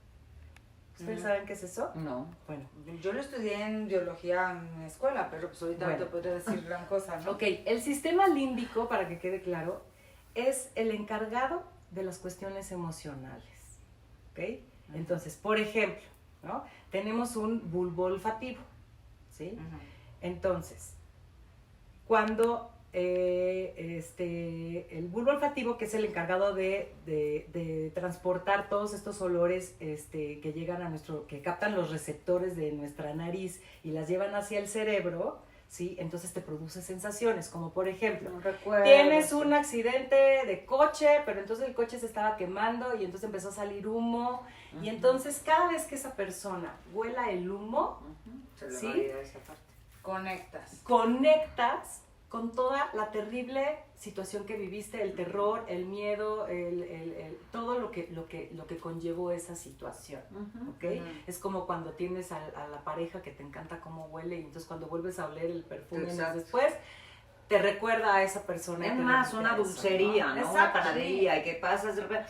Speaker 3: ¿Ustedes saben qué es eso?
Speaker 1: No.
Speaker 2: Bueno, yo lo estudié en biología en la escuela, pero pues ahorita te podría decir gran cosa, ¿no?
Speaker 3: Ok, el sistema límbico, para que quede claro, es el encargado de las cuestiones emocionales. ¿Ok? Entonces, por ejemplo, ¿no? Tenemos un bulbo olfativo, ¿sí? Entonces, cuando el bulbo olfativo, que es el encargado de transportar todos estos olores que llegan a que captan los receptores de nuestra nariz y las llevan hacia el cerebro, ¿sí? Entonces te produce sensaciones, como por ejemplo, tienes un accidente de coche, pero entonces el coche se estaba quemando y entonces empezó a salir humo, y entonces cada vez que esa persona huela el humo,
Speaker 1: se le
Speaker 3: ¿sí?
Speaker 1: va a ir a esa parte.
Speaker 3: Conectas con toda la terrible situación que viviste, el terror, el miedo, todo lo que conllevó esa situación, ¿ok? Es como cuando tienes a la pareja que te encanta cómo huele, y entonces cuando vuelves a oler el perfume meses después, te recuerda a esa persona.
Speaker 1: Es más, una dulcería, ¿no?
Speaker 3: Exacto,
Speaker 1: Una panadería, y que pasas de repente,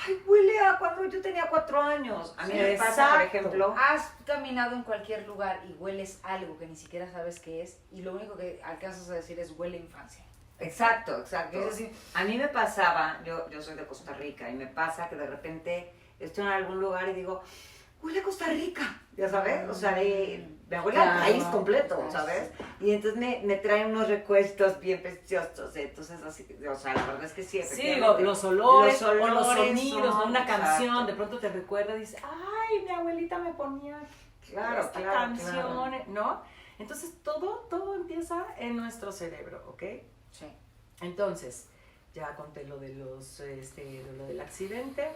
Speaker 1: ay, huele a cuando yo tenía 4 años. A mí me pasa, por ejemplo,
Speaker 2: Has caminado en cualquier lugar y hueles algo que ni siquiera sabes qué es, y lo único que alcanzas a decir es huele a infancia.
Speaker 1: exacto.
Speaker 2: Es decir,
Speaker 1: A mí me pasaba, yo soy de Costa Rica, y me pasa que de repente estoy en algún lugar y digo, huele a Costa Rica, ya sabes, o sea, me huele al país completo, ¿sabes? Y entonces me traen unos recuestos bien preciosos, entonces así, o sea, la verdad es que sí,
Speaker 3: Sí, los olores o los
Speaker 1: olores
Speaker 3: sonidos,
Speaker 1: son,
Speaker 3: ¿no? Una canción,
Speaker 1: exacto.
Speaker 3: de pronto te recuerda y dices, ay, mi abuelita me ponía esta
Speaker 1: Claro.
Speaker 3: canción, ¿no? Entonces todo empieza en nuestro cerebro, ¿ok?
Speaker 2: sí.
Speaker 3: Entonces, ya conté lo de lo del accidente.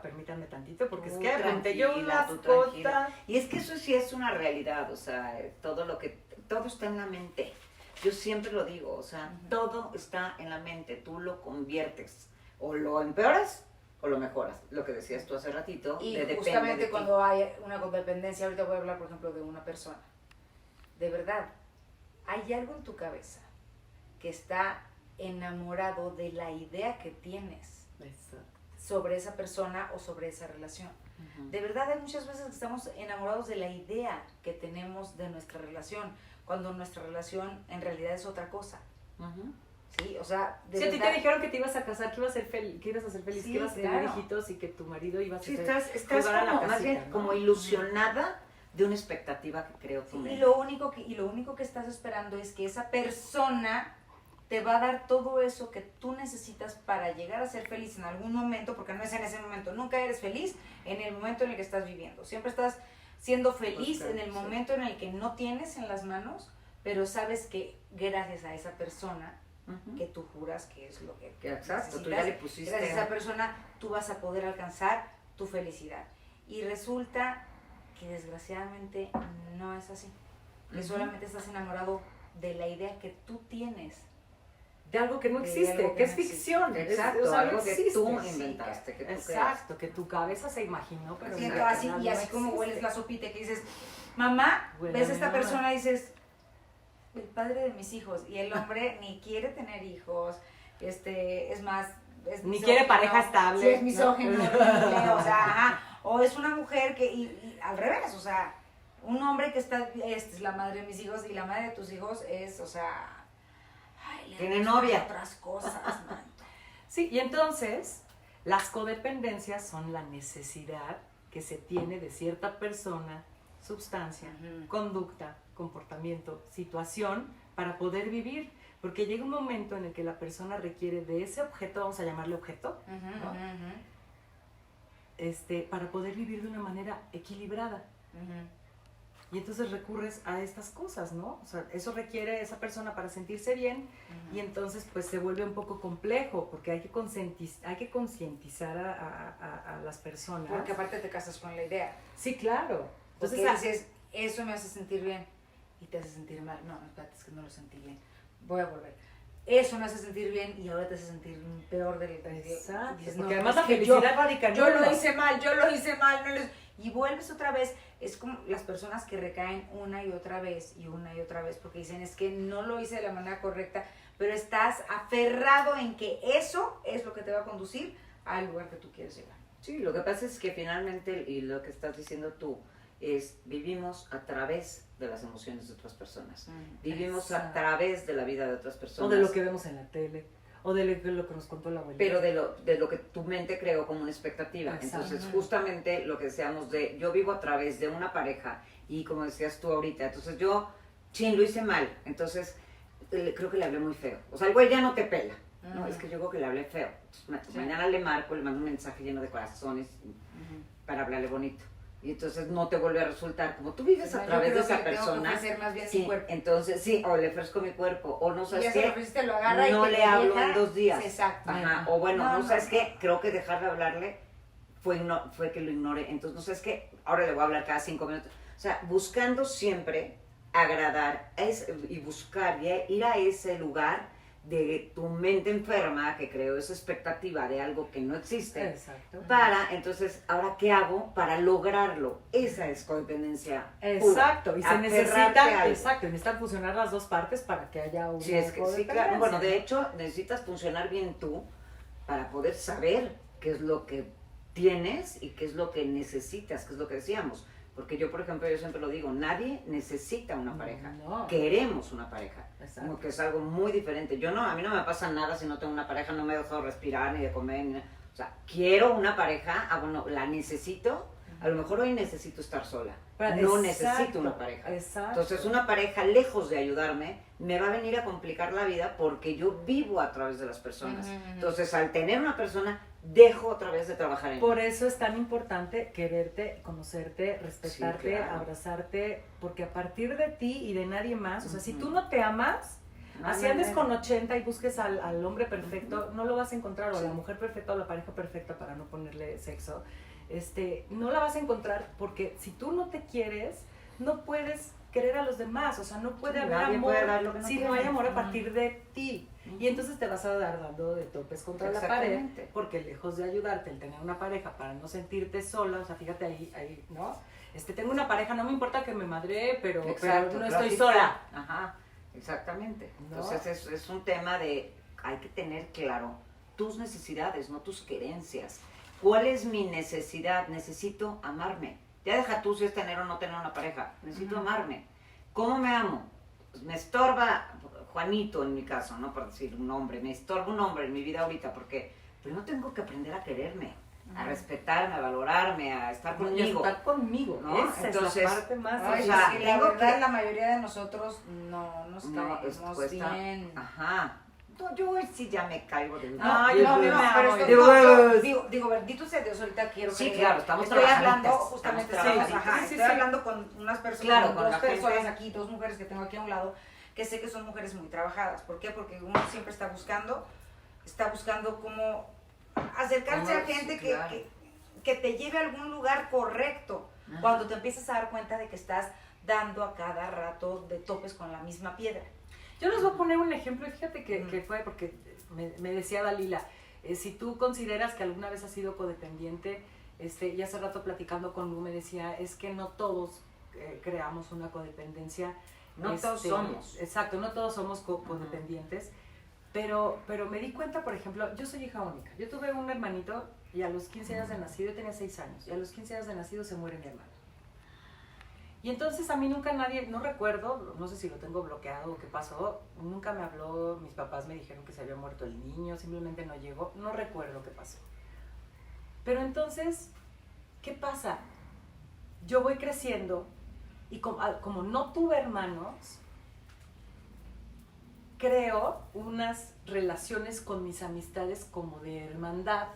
Speaker 3: Permítanme tantito, porque es que apunté yo unas
Speaker 1: tranquila.
Speaker 3: gotas.
Speaker 1: Y es que eso sí es una realidad, o sea, todo está en la mente. Yo siempre lo digo, o sea, todo está en la mente, tú lo conviertes, o lo empeoras o lo mejoras, lo que decías tú hace ratito.
Speaker 2: Y
Speaker 1: depende
Speaker 2: justamente
Speaker 1: de ti.
Speaker 2: cuando hay una codependencia, ahorita voy a hablar, por ejemplo, de una persona. De verdad, hay algo en tu cabeza que está enamorado de la idea que tienes sobre esa persona o sobre esa relación. De verdad, hay muchas veces que estamos enamorados de la idea que tenemos de nuestra relación, cuando nuestra relación en realidad es otra cosa. Sí, o sea, de
Speaker 3: Si a ti
Speaker 2: verdad,
Speaker 3: te dijeron que te ibas a casar, que ibas a ser feliz,
Speaker 2: Sí,
Speaker 3: que ibas a tener
Speaker 2: claro.
Speaker 3: hijitos y que tu marido iba a
Speaker 1: Sí,
Speaker 3: ser
Speaker 1: estás
Speaker 3: jugar a la
Speaker 1: como, más
Speaker 3: casita,
Speaker 1: bien,
Speaker 3: ¿no?
Speaker 1: como ilusionada de una expectativa que creo tu
Speaker 2: y
Speaker 1: mente.
Speaker 2: lo único que estás esperando es que esa persona te va a dar todo eso que tú necesitas para llegar a ser feliz en algún momento, porque no es en ese momento, nunca eres feliz en el momento en el que estás viviendo, siempre estás siendo feliz
Speaker 1: Pues,
Speaker 2: en el momento en el que no tienes en las manos, pero sabes que gracias a esa persona que tú juras que es lo que
Speaker 1: Exacto, tú
Speaker 2: necesitas,
Speaker 1: ya le pusiste.
Speaker 2: gracias a esa persona tú vas a poder alcanzar tu felicidad. Y resulta que desgraciadamente no es así, que solamente estás enamorado de la idea que tú tienes.
Speaker 3: De algo que no
Speaker 2: De
Speaker 3: existe,
Speaker 2: algo
Speaker 3: que
Speaker 2: que
Speaker 3: es
Speaker 2: no existe.
Speaker 3: ficción.
Speaker 1: Exacto,
Speaker 3: o sea,
Speaker 1: algo
Speaker 3: no
Speaker 1: que
Speaker 3: existe.
Speaker 1: tú
Speaker 3: Sí,
Speaker 1: inventaste, que tú
Speaker 3: exacto, que tu cabeza se imaginó, pero
Speaker 2: Sí,
Speaker 3: en
Speaker 2: así,
Speaker 3: realidad
Speaker 2: y
Speaker 3: no
Speaker 2: así como
Speaker 3: existe.
Speaker 2: hueles la sopita que dices, mamá,
Speaker 3: Huele
Speaker 2: ves
Speaker 3: a
Speaker 2: a esta
Speaker 3: mi mamá.
Speaker 2: persona y dices, el padre de mis hijos, y el hombre ni quiere tener hijos, es más, es
Speaker 3: Ni
Speaker 2: misógino,
Speaker 3: quiere pareja estable,
Speaker 2: sí, es
Speaker 3: ¿no?
Speaker 2: misógino, horrible, o sea, ajá, o es una mujer que, y al revés, o sea, un hombre que es la madre de mis hijos y la madre de tus hijos es, o sea, ay, le
Speaker 1: Tiene
Speaker 2: gustan
Speaker 1: novia.
Speaker 2: otras cosas, man.
Speaker 3: Sí, y entonces las codependencias son la necesidad que se tiene de cierta persona, sustancia, conducta, comportamiento, situación para poder vivir. Porque llega un momento en el que la persona requiere de ese objeto, vamos a llamarle objeto, ¿no? Para poder vivir de una manera equilibrada. Y entonces recurres a estas cosas, ¿no? O sea, eso requiere esa persona para sentirse bien y entonces pues se vuelve un poco complejo porque hay que concientizar a las personas.
Speaker 2: Porque aparte te casas con la idea.
Speaker 3: Sí, claro.
Speaker 2: Entonces
Speaker 3: Entonces,
Speaker 2: dices, eso me hace sentir bien y te hace sentir mal. No, espérate, es que no lo sentí bien. Voy a volver. Eso me hace sentir bien y ahora te hace sentir peor del
Speaker 3: exacto,
Speaker 2: dices,
Speaker 3: porque
Speaker 2: no,
Speaker 3: además
Speaker 2: es
Speaker 3: la
Speaker 2: que
Speaker 3: felicidad radica en
Speaker 2: yo
Speaker 3: uno.
Speaker 2: lo hice mal, no lo... Y vuelves otra vez. Es como las personas que recaen una y otra vez porque dicen, es que no lo hice de la manera correcta, pero estás aferrado en que eso es lo que te va a conducir al lugar que tú quieres llegar.
Speaker 1: Sí, lo que pasa es que finalmente, y lo que estás diciendo tú, es vivimos a través de las emociones de otras personas. Vivimos a
Speaker 3: Exacto.
Speaker 1: través de la vida de otras personas.
Speaker 3: O de lo que vemos en la tele, o de lo que nos contó la abuelita.
Speaker 1: Pero de lo que tu mente creó como una expectativa.
Speaker 3: Exacto.
Speaker 1: Entonces, justamente lo que decíamos de, yo vivo a través de una pareja, y como decías tú ahorita, entonces yo, lo hice mal. Entonces, creo que le hablé muy feo. O sea, el güey ya no te pela. No,
Speaker 2: Ujú.
Speaker 1: es que yo creo que le hablé feo. Entonces,
Speaker 2: Sí.
Speaker 1: mañana le marco, le mando un mensaje lleno de corazones para hablarle bonito. Y entonces no te vuelve a resultar como tú vives a
Speaker 2: Yo
Speaker 1: través de
Speaker 2: creo
Speaker 1: esa
Speaker 2: que le tengo que
Speaker 1: persona.
Speaker 2: ofrecer más bien
Speaker 1: Sí,
Speaker 2: mi cuerpo.
Speaker 1: entonces sí, o le ofrezco mi cuerpo, o no
Speaker 2: Y
Speaker 1: sabes
Speaker 2: ya se lo
Speaker 1: qué,
Speaker 2: ofreciste, lo agarra y
Speaker 1: no
Speaker 2: te
Speaker 1: le hablo
Speaker 2: deja.
Speaker 1: en 2 días.
Speaker 2: Exacto.
Speaker 1: Ajá, o bueno,
Speaker 2: No,
Speaker 1: no,
Speaker 2: no,
Speaker 1: sabes
Speaker 2: no.
Speaker 1: qué, creo que dejar de hablarle fue que lo ignoré. Entonces, no sabes qué, ahora le voy a hablar cada 5 minutos. O sea, buscando siempre agradar y buscar y ir a ese lugar de tu mente enferma que creó esa expectativa de algo que no existe.
Speaker 3: Exacto.
Speaker 1: Para, entonces, ¿ahora qué hago para lograrlo? Esa es codependencia. pura.
Speaker 3: Exacto, y se
Speaker 1: Aferrarte
Speaker 3: necesitan,
Speaker 1: a algo.
Speaker 3: exacto, necesitan fusionar las dos partes para que haya una
Speaker 1: Sí, es que, sí,
Speaker 3: codependencia.
Speaker 1: claro. Bueno, de hecho, necesitas funcionar bien tú para poder saber qué es lo que tienes y qué es lo que necesitas, qué es lo que decíamos. Porque yo, por ejemplo, yo siempre lo digo, nadie necesita una pareja.
Speaker 3: No.
Speaker 1: Queremos una pareja.
Speaker 3: Exacto.
Speaker 1: Como que es algo muy diferente. A mí no me pasa nada si no tengo una pareja, no me dejo respirar ni de comer. O sea, quiero una pareja, bueno, la necesito. A lo mejor hoy necesito estar sola.
Speaker 3: Pero
Speaker 1: no
Speaker 3: exacto,
Speaker 1: necesito una pareja.
Speaker 3: Exacto.
Speaker 1: Entonces, una pareja, lejos de ayudarme, me va a venir a complicar la vida porque yo vivo a través de las personas.
Speaker 2: Ujú, ujú.
Speaker 1: Entonces, al tener una persona, dejo otra vez de trabajar en
Speaker 3: Por eso es tan importante quererte, conocerte, respetarte,
Speaker 1: Sí, claro.
Speaker 3: abrazarte, porque a partir de ti y de nadie más, o sea, si
Speaker 1: Ujú.
Speaker 3: tú no te amas,
Speaker 1: No,
Speaker 3: así
Speaker 1: no,
Speaker 3: andes
Speaker 1: no.
Speaker 3: con 80 y busques al hombre perfecto, no lo vas a encontrar, o a la mujer perfecta o la pareja perfecta para no ponerle sexo, no la vas a encontrar porque si tú no te quieres, no puedes querer a los demás, o sea, no puede
Speaker 1: Sí,
Speaker 3: haber
Speaker 1: nadie
Speaker 3: amor
Speaker 1: puede dar lo que no
Speaker 3: si no
Speaker 1: tiene.
Speaker 3: hay amor a
Speaker 1: Ujú.
Speaker 3: partir de ti. Y entonces te vas a dar dando de topes contra la pared,
Speaker 1: Exactamente.
Speaker 3: porque lejos de ayudarte el tener una pareja para no sentirte sola, o sea, fíjate ahí, ¿no? Tengo una pareja, no me importa que me madre, pero
Speaker 1: Exacto,
Speaker 3: no
Speaker 1: pero
Speaker 3: estoy
Speaker 1: aquí
Speaker 3: sola.
Speaker 1: está. Ajá, exactamente.
Speaker 3: ¿No?
Speaker 1: Entonces es un tema de, hay que tener claro tus necesidades, no tus querencias. ¿Cuál es mi necesidad? Necesito amarme. Ya deja tú si es tener o no tener una pareja. Necesito amarme. ¿Cómo me amo? Pues me estorba Juanito en mi caso, no por decir un hombre, me estorba un hombre en mi vida ahorita porque primero tengo que aprender a quererme, a respetarme, a valorarme, a estar
Speaker 3: Y
Speaker 1: conmigo.
Speaker 3: estar conmigo,
Speaker 1: ¿no?
Speaker 3: esa
Speaker 1: Entonces,
Speaker 3: es la parte más...
Speaker 2: Ay,
Speaker 1: o sea,
Speaker 2: sí, la
Speaker 1: tengo
Speaker 2: verdad,
Speaker 1: que-
Speaker 2: la mayoría de nosotros no
Speaker 1: No,
Speaker 2: caemos
Speaker 1: cuesta.
Speaker 2: bien.
Speaker 1: Ajá. No, yo hoy sí ya me caigo de
Speaker 3: Ah,
Speaker 2: No,
Speaker 3: yo
Speaker 2: no,
Speaker 3: también me
Speaker 2: pero
Speaker 3: amo.
Speaker 2: esto-
Speaker 1: Digo,
Speaker 2: no, yo digo, bendito sea Dios, ahorita quiero
Speaker 1: Sí,
Speaker 2: creer.
Speaker 1: claro, estamos
Speaker 2: Estoy hablando
Speaker 1: trabajaditas,
Speaker 2: justamente,
Speaker 1: estamos
Speaker 2: estamos,
Speaker 1: trabajaditas.
Speaker 2: ajá,
Speaker 3: Sí,
Speaker 2: estoy
Speaker 3: sí.
Speaker 2: hablando con unas personas,
Speaker 1: Claro,
Speaker 2: con
Speaker 1: con
Speaker 2: dos
Speaker 1: la gente.
Speaker 2: personas aquí, dos mujeres que tengo aquí a un lado, que sé que son mujeres muy trabajadas. ¿Por qué? Porque uno siempre está buscando cómo acercarse
Speaker 1: Cómo,
Speaker 2: a gente
Speaker 1: sí, claro.
Speaker 2: que te lleve a algún lugar correcto.
Speaker 1: Ajá.
Speaker 2: Cuando te empiezas a dar cuenta de que estás dando a cada rato de topes con la misma piedra.
Speaker 3: Yo les voy a poner un ejemplo, y fíjate que fue porque me decía Dalila, si tú consideras que alguna vez has sido codependiente, y hace rato platicando con Lu me decía, es que no todos creamos una codependencia.
Speaker 1: No todos somos.
Speaker 3: Exacto, no todos somos codependientes, pero me di cuenta, por ejemplo, yo soy hija única, yo tuve un hermanito y a los 15 años de nacido, yo tenía 6 años, y a los 15 años de nacido se muere mi hermano. Y entonces a mí nunca nadie, no recuerdo, no sé si lo tengo bloqueado o qué pasó, nunca me habló, mis papás me dijeron que se había muerto el niño, simplemente no llegó, no recuerdo qué pasó. Pero entonces, ¿qué pasa? Yo voy creciendo y como no tuve hermanos, creo unas relaciones con mis amistades como de hermandad.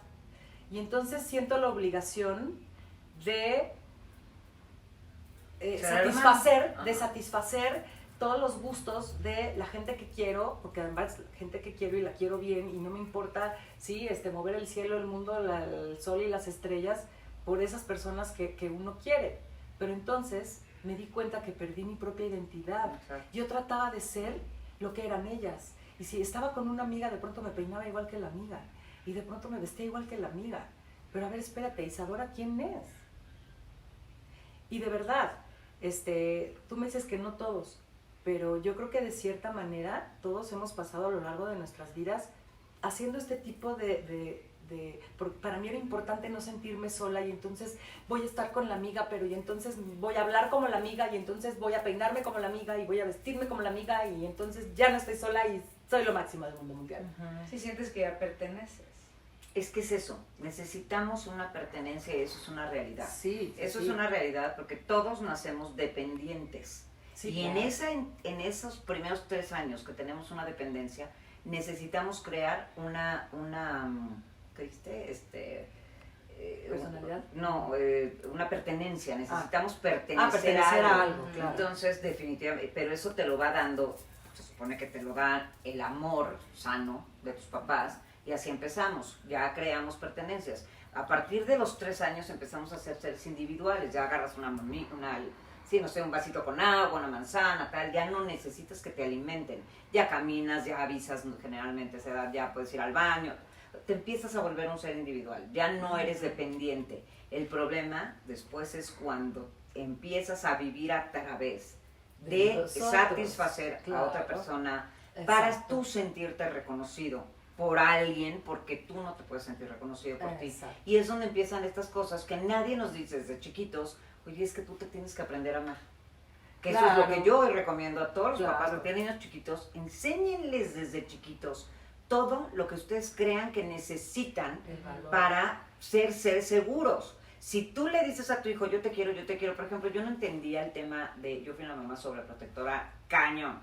Speaker 3: Y entonces siento la obligación de satisfacer todos los gustos de la gente que quiero, porque además gente que quiero y la quiero bien, y no me importa mover el cielo, el mundo, el sol y las estrellas por esas personas que uno quiere. Pero entonces me di cuenta que perdí mi propia identidad.
Speaker 1: Exacto.
Speaker 3: Yo trataba de ser lo que eran ellas, y si estaba con una amiga, de pronto me peinaba igual que la amiga, y de pronto me vestía igual que la amiga. Pero a ver, espérate, Isadora, ¿quién es? Y de verdad, tú me dices que no todos, pero yo creo que de cierta manera todos hemos pasado a lo largo de nuestras vidas haciendo este tipo para mí era importante no sentirme sola, y entonces voy a estar con la amiga, pero y entonces voy a hablar como la amiga, y entonces voy a peinarme como la amiga, y voy a vestirme como la amiga, y entonces ya no estoy sola y soy lo máximo del mundo mundial.
Speaker 2: Si sientes que ya perteneces.
Speaker 1: Es que es eso, necesitamos una pertenencia y eso es una realidad.
Speaker 3: Sí,
Speaker 1: Eso
Speaker 3: sí.
Speaker 1: es una realidad porque todos nacemos dependientes
Speaker 3: Sí,
Speaker 1: y
Speaker 3: claro.
Speaker 1: en esos primeros 3 años que tenemos una dependencia, necesitamos crear ¿qué dijiste?
Speaker 3: ¿Personalidad?
Speaker 1: Una pertenencia, necesitamos pertenecer,
Speaker 3: pertenecer
Speaker 1: a
Speaker 3: a
Speaker 1: algo.
Speaker 3: algo, claro.
Speaker 1: Entonces, definitivamente, pero eso te lo va dando, se supone que te lo da el amor sano de tus papás, y así empezamos, ya creamos pertenencias. A partir de los 3 años empezamos a ser seres individuales, ya agarras sí, no sé, un vasito con agua, una manzana, tal, ya no necesitas que te alimenten, ya caminas, ya avisas, generalmente a esa edad ya puedes ir al baño, te empiezas a volver un ser individual, ya no eres dependiente. El problema después es cuando empiezas a vivir a través de
Speaker 3: Nosotros,
Speaker 1: satisfacer a otra
Speaker 3: claro.
Speaker 1: persona para
Speaker 3: Exacto.
Speaker 1: tú sentirte reconocido por alguien, porque tú no te puedes sentir reconocido por ti.
Speaker 3: Exacto.
Speaker 1: Y es donde empiezan estas cosas que nadie nos dice desde chiquitos, oye, es que tú te tienes que aprender a amar. Que eso es lo que yo hoy recomiendo a todos los papás que tienen niños chiquitos, enséñenles desde chiquitos todo lo que ustedes crean que necesitan para ser seguros. Si tú le dices a tu hijo, yo te quiero, por ejemplo, yo no entendía el tema yo fui una mamá sobreprotectora cañón.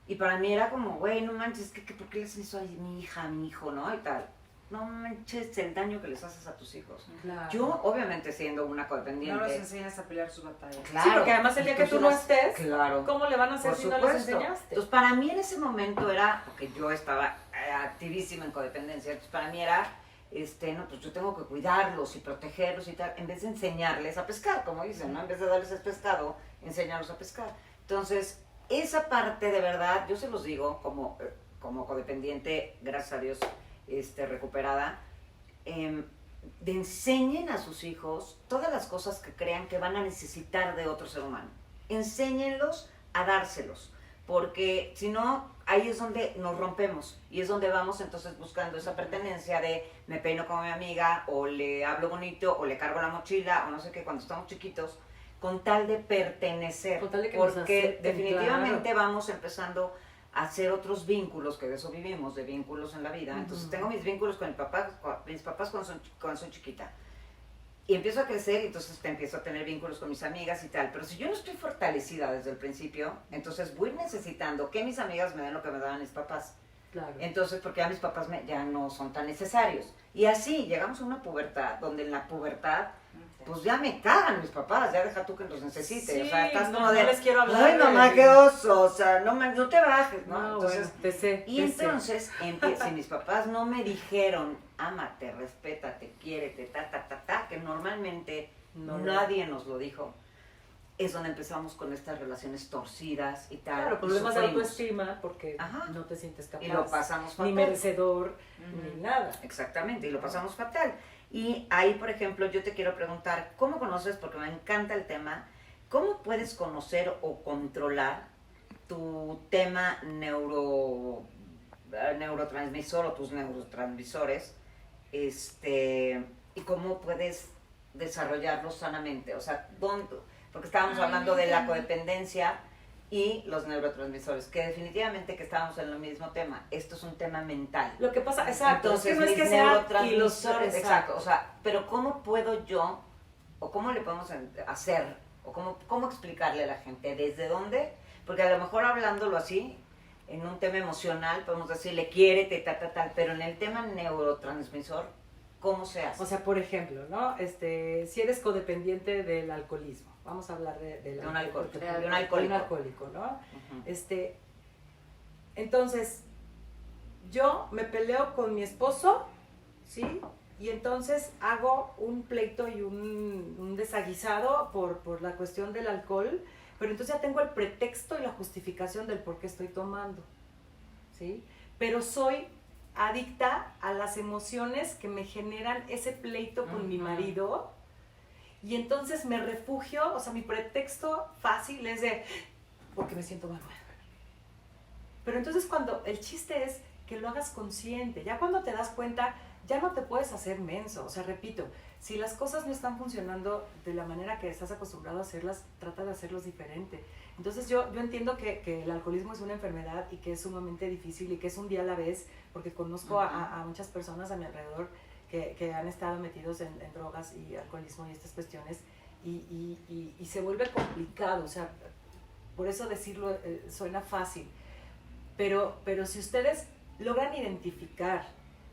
Speaker 1: Y para mí era como, güey, no manches, ¿por qué le haces eso a mi hija, a mi hijo, no? Y tal. No manches el daño que les haces a tus hijos.
Speaker 3: Claro.
Speaker 1: Yo, obviamente, siendo una codependiente.
Speaker 4: No los enseñas a pelear sus batallas.
Speaker 1: Claro.
Speaker 3: Sí, porque además el día que tú no estés,
Speaker 1: claro,
Speaker 3: ¿cómo le van a hacer
Speaker 1: por
Speaker 3: si no les
Speaker 1: supuesto.
Speaker 3: enseñaste?
Speaker 1: Entonces, para mí en ese momento era, porque yo estaba activísima en codependencia, entonces para mí era, no, pues yo tengo que cuidarlos y protegerlos y tal, en vez de enseñarles a pescar, como dicen, ¿no? En vez de darles el pescado, enseñarlos a pescar. Entonces, esa parte de verdad, yo se los digo como codependiente, gracias a Dios, recuperada, de enseñen a sus hijos todas las cosas que crean que van a necesitar de otro ser humano. Enséñenlos a dárselos, porque si no, ahí es donde nos rompemos y es donde vamos entonces buscando esa pertenencia de me peino como mi amiga, o le hablo bonito, o le cargo la mochila, o no sé qué, cuando estamos chiquitos, con tal de pertenecer,
Speaker 3: Con tal de que nos
Speaker 1: porque
Speaker 3: acepten,
Speaker 1: definitivamente
Speaker 3: claro.
Speaker 1: vamos empezando a hacer otros vínculos, que de eso vivimos, de vínculos en la vida. Entonces tengo mis vínculos con mis papás cuando son chiquita. Y empiezo a crecer y entonces empiezo a tener vínculos con mis amigas y tal. Pero si yo no estoy fortalecida desde el principio, entonces voy necesitando que mis amigas me den lo que me daban mis papás.
Speaker 3: Claro.
Speaker 1: Entonces, porque ya mis papás ya no son tan necesarios. Y así llegamos a una pubertad, donde en la pubertad, pues ya me cagan mis papás, ya deja tú que los necesite.
Speaker 3: Sí,
Speaker 1: o sea, estás
Speaker 3: no,
Speaker 1: como de,
Speaker 3: no les quiero hablar.
Speaker 1: ay mamá, qué oso, o sea, no te bajes, ¿no?
Speaker 3: No,
Speaker 1: Entonces,
Speaker 3: bueno, te sé.
Speaker 1: entonces, si mis papás no me dijeron, ámate, respétate, quiérete, que normalmente nadie nos lo dijo, es donde empezamos con estas relaciones torcidas y tal.
Speaker 3: Claro, problemas de
Speaker 1: sufrimos.
Speaker 3: autoestima porque
Speaker 1: Ajá.
Speaker 3: no te sientes capaz.
Speaker 1: Y lo pasamos fatal.
Speaker 3: Ni merecedor, ni nada.
Speaker 1: Exactamente, y lo pasamos fatal. Y ahí, por ejemplo, yo te quiero preguntar, ¿cómo conoces? Porque me encanta el tema, ¿cómo puedes conocer o controlar tu tema neurotransmisor o tus neurotransmisores? Y cómo puedes desarrollarlos sanamente. O sea, porque estábamos hablando de la codependencia y los neurotransmisores, que definitivamente que estábamos en el mismo tema. Esto es un tema mental.
Speaker 3: Lo que pasa, exacto,
Speaker 1: Entonces,
Speaker 3: es que no es
Speaker 1: mis
Speaker 3: que sea
Speaker 1: neurotransmisores, exacto, o sea, pero ¿cómo puedo yo, o cómo le podemos hacer, o cómo explicarle a la gente, desde dónde? Porque a lo mejor hablándolo así, en un tema emocional, podemos decirle, quiérete, tal, pero en el tema neurotransmisor, ¿cómo se hace?
Speaker 3: O sea, por ejemplo, ¿no? Si eres codependiente del alcoholismo, vamos a hablar de
Speaker 1: un alcohólico.
Speaker 3: de un alcohólico, ¿no?
Speaker 1: Uh-huh.
Speaker 3: Entonces, yo me peleo con mi esposo, ¿sí? Y entonces hago un pleito y un desaguisado por la cuestión del alcohol, pero entonces ya tengo el pretexto y la justificación del por qué estoy tomando, ¿sí? Pero soy adicta a las emociones que me generan ese pleito con mi marido, y entonces me refugio, o sea, mi pretexto fácil es de, porque me siento mal. Pero entonces el chiste es que lo hagas consciente, ya cuando te das cuenta, ya no te puedes hacer menso, o sea, repito, si las cosas no están funcionando de la manera que estás acostumbrado a hacerlas, trata de hacerlos diferente. Entonces yo entiendo que el alcoholismo es una enfermedad y que es sumamente difícil y que es un día a la vez, porque conozco a muchas personas a mi alrededor que han estado metidos en drogas y alcoholismo y estas cuestiones, y se vuelve complicado, o sea, por eso decirlo suena fácil, pero si ustedes logran identificar,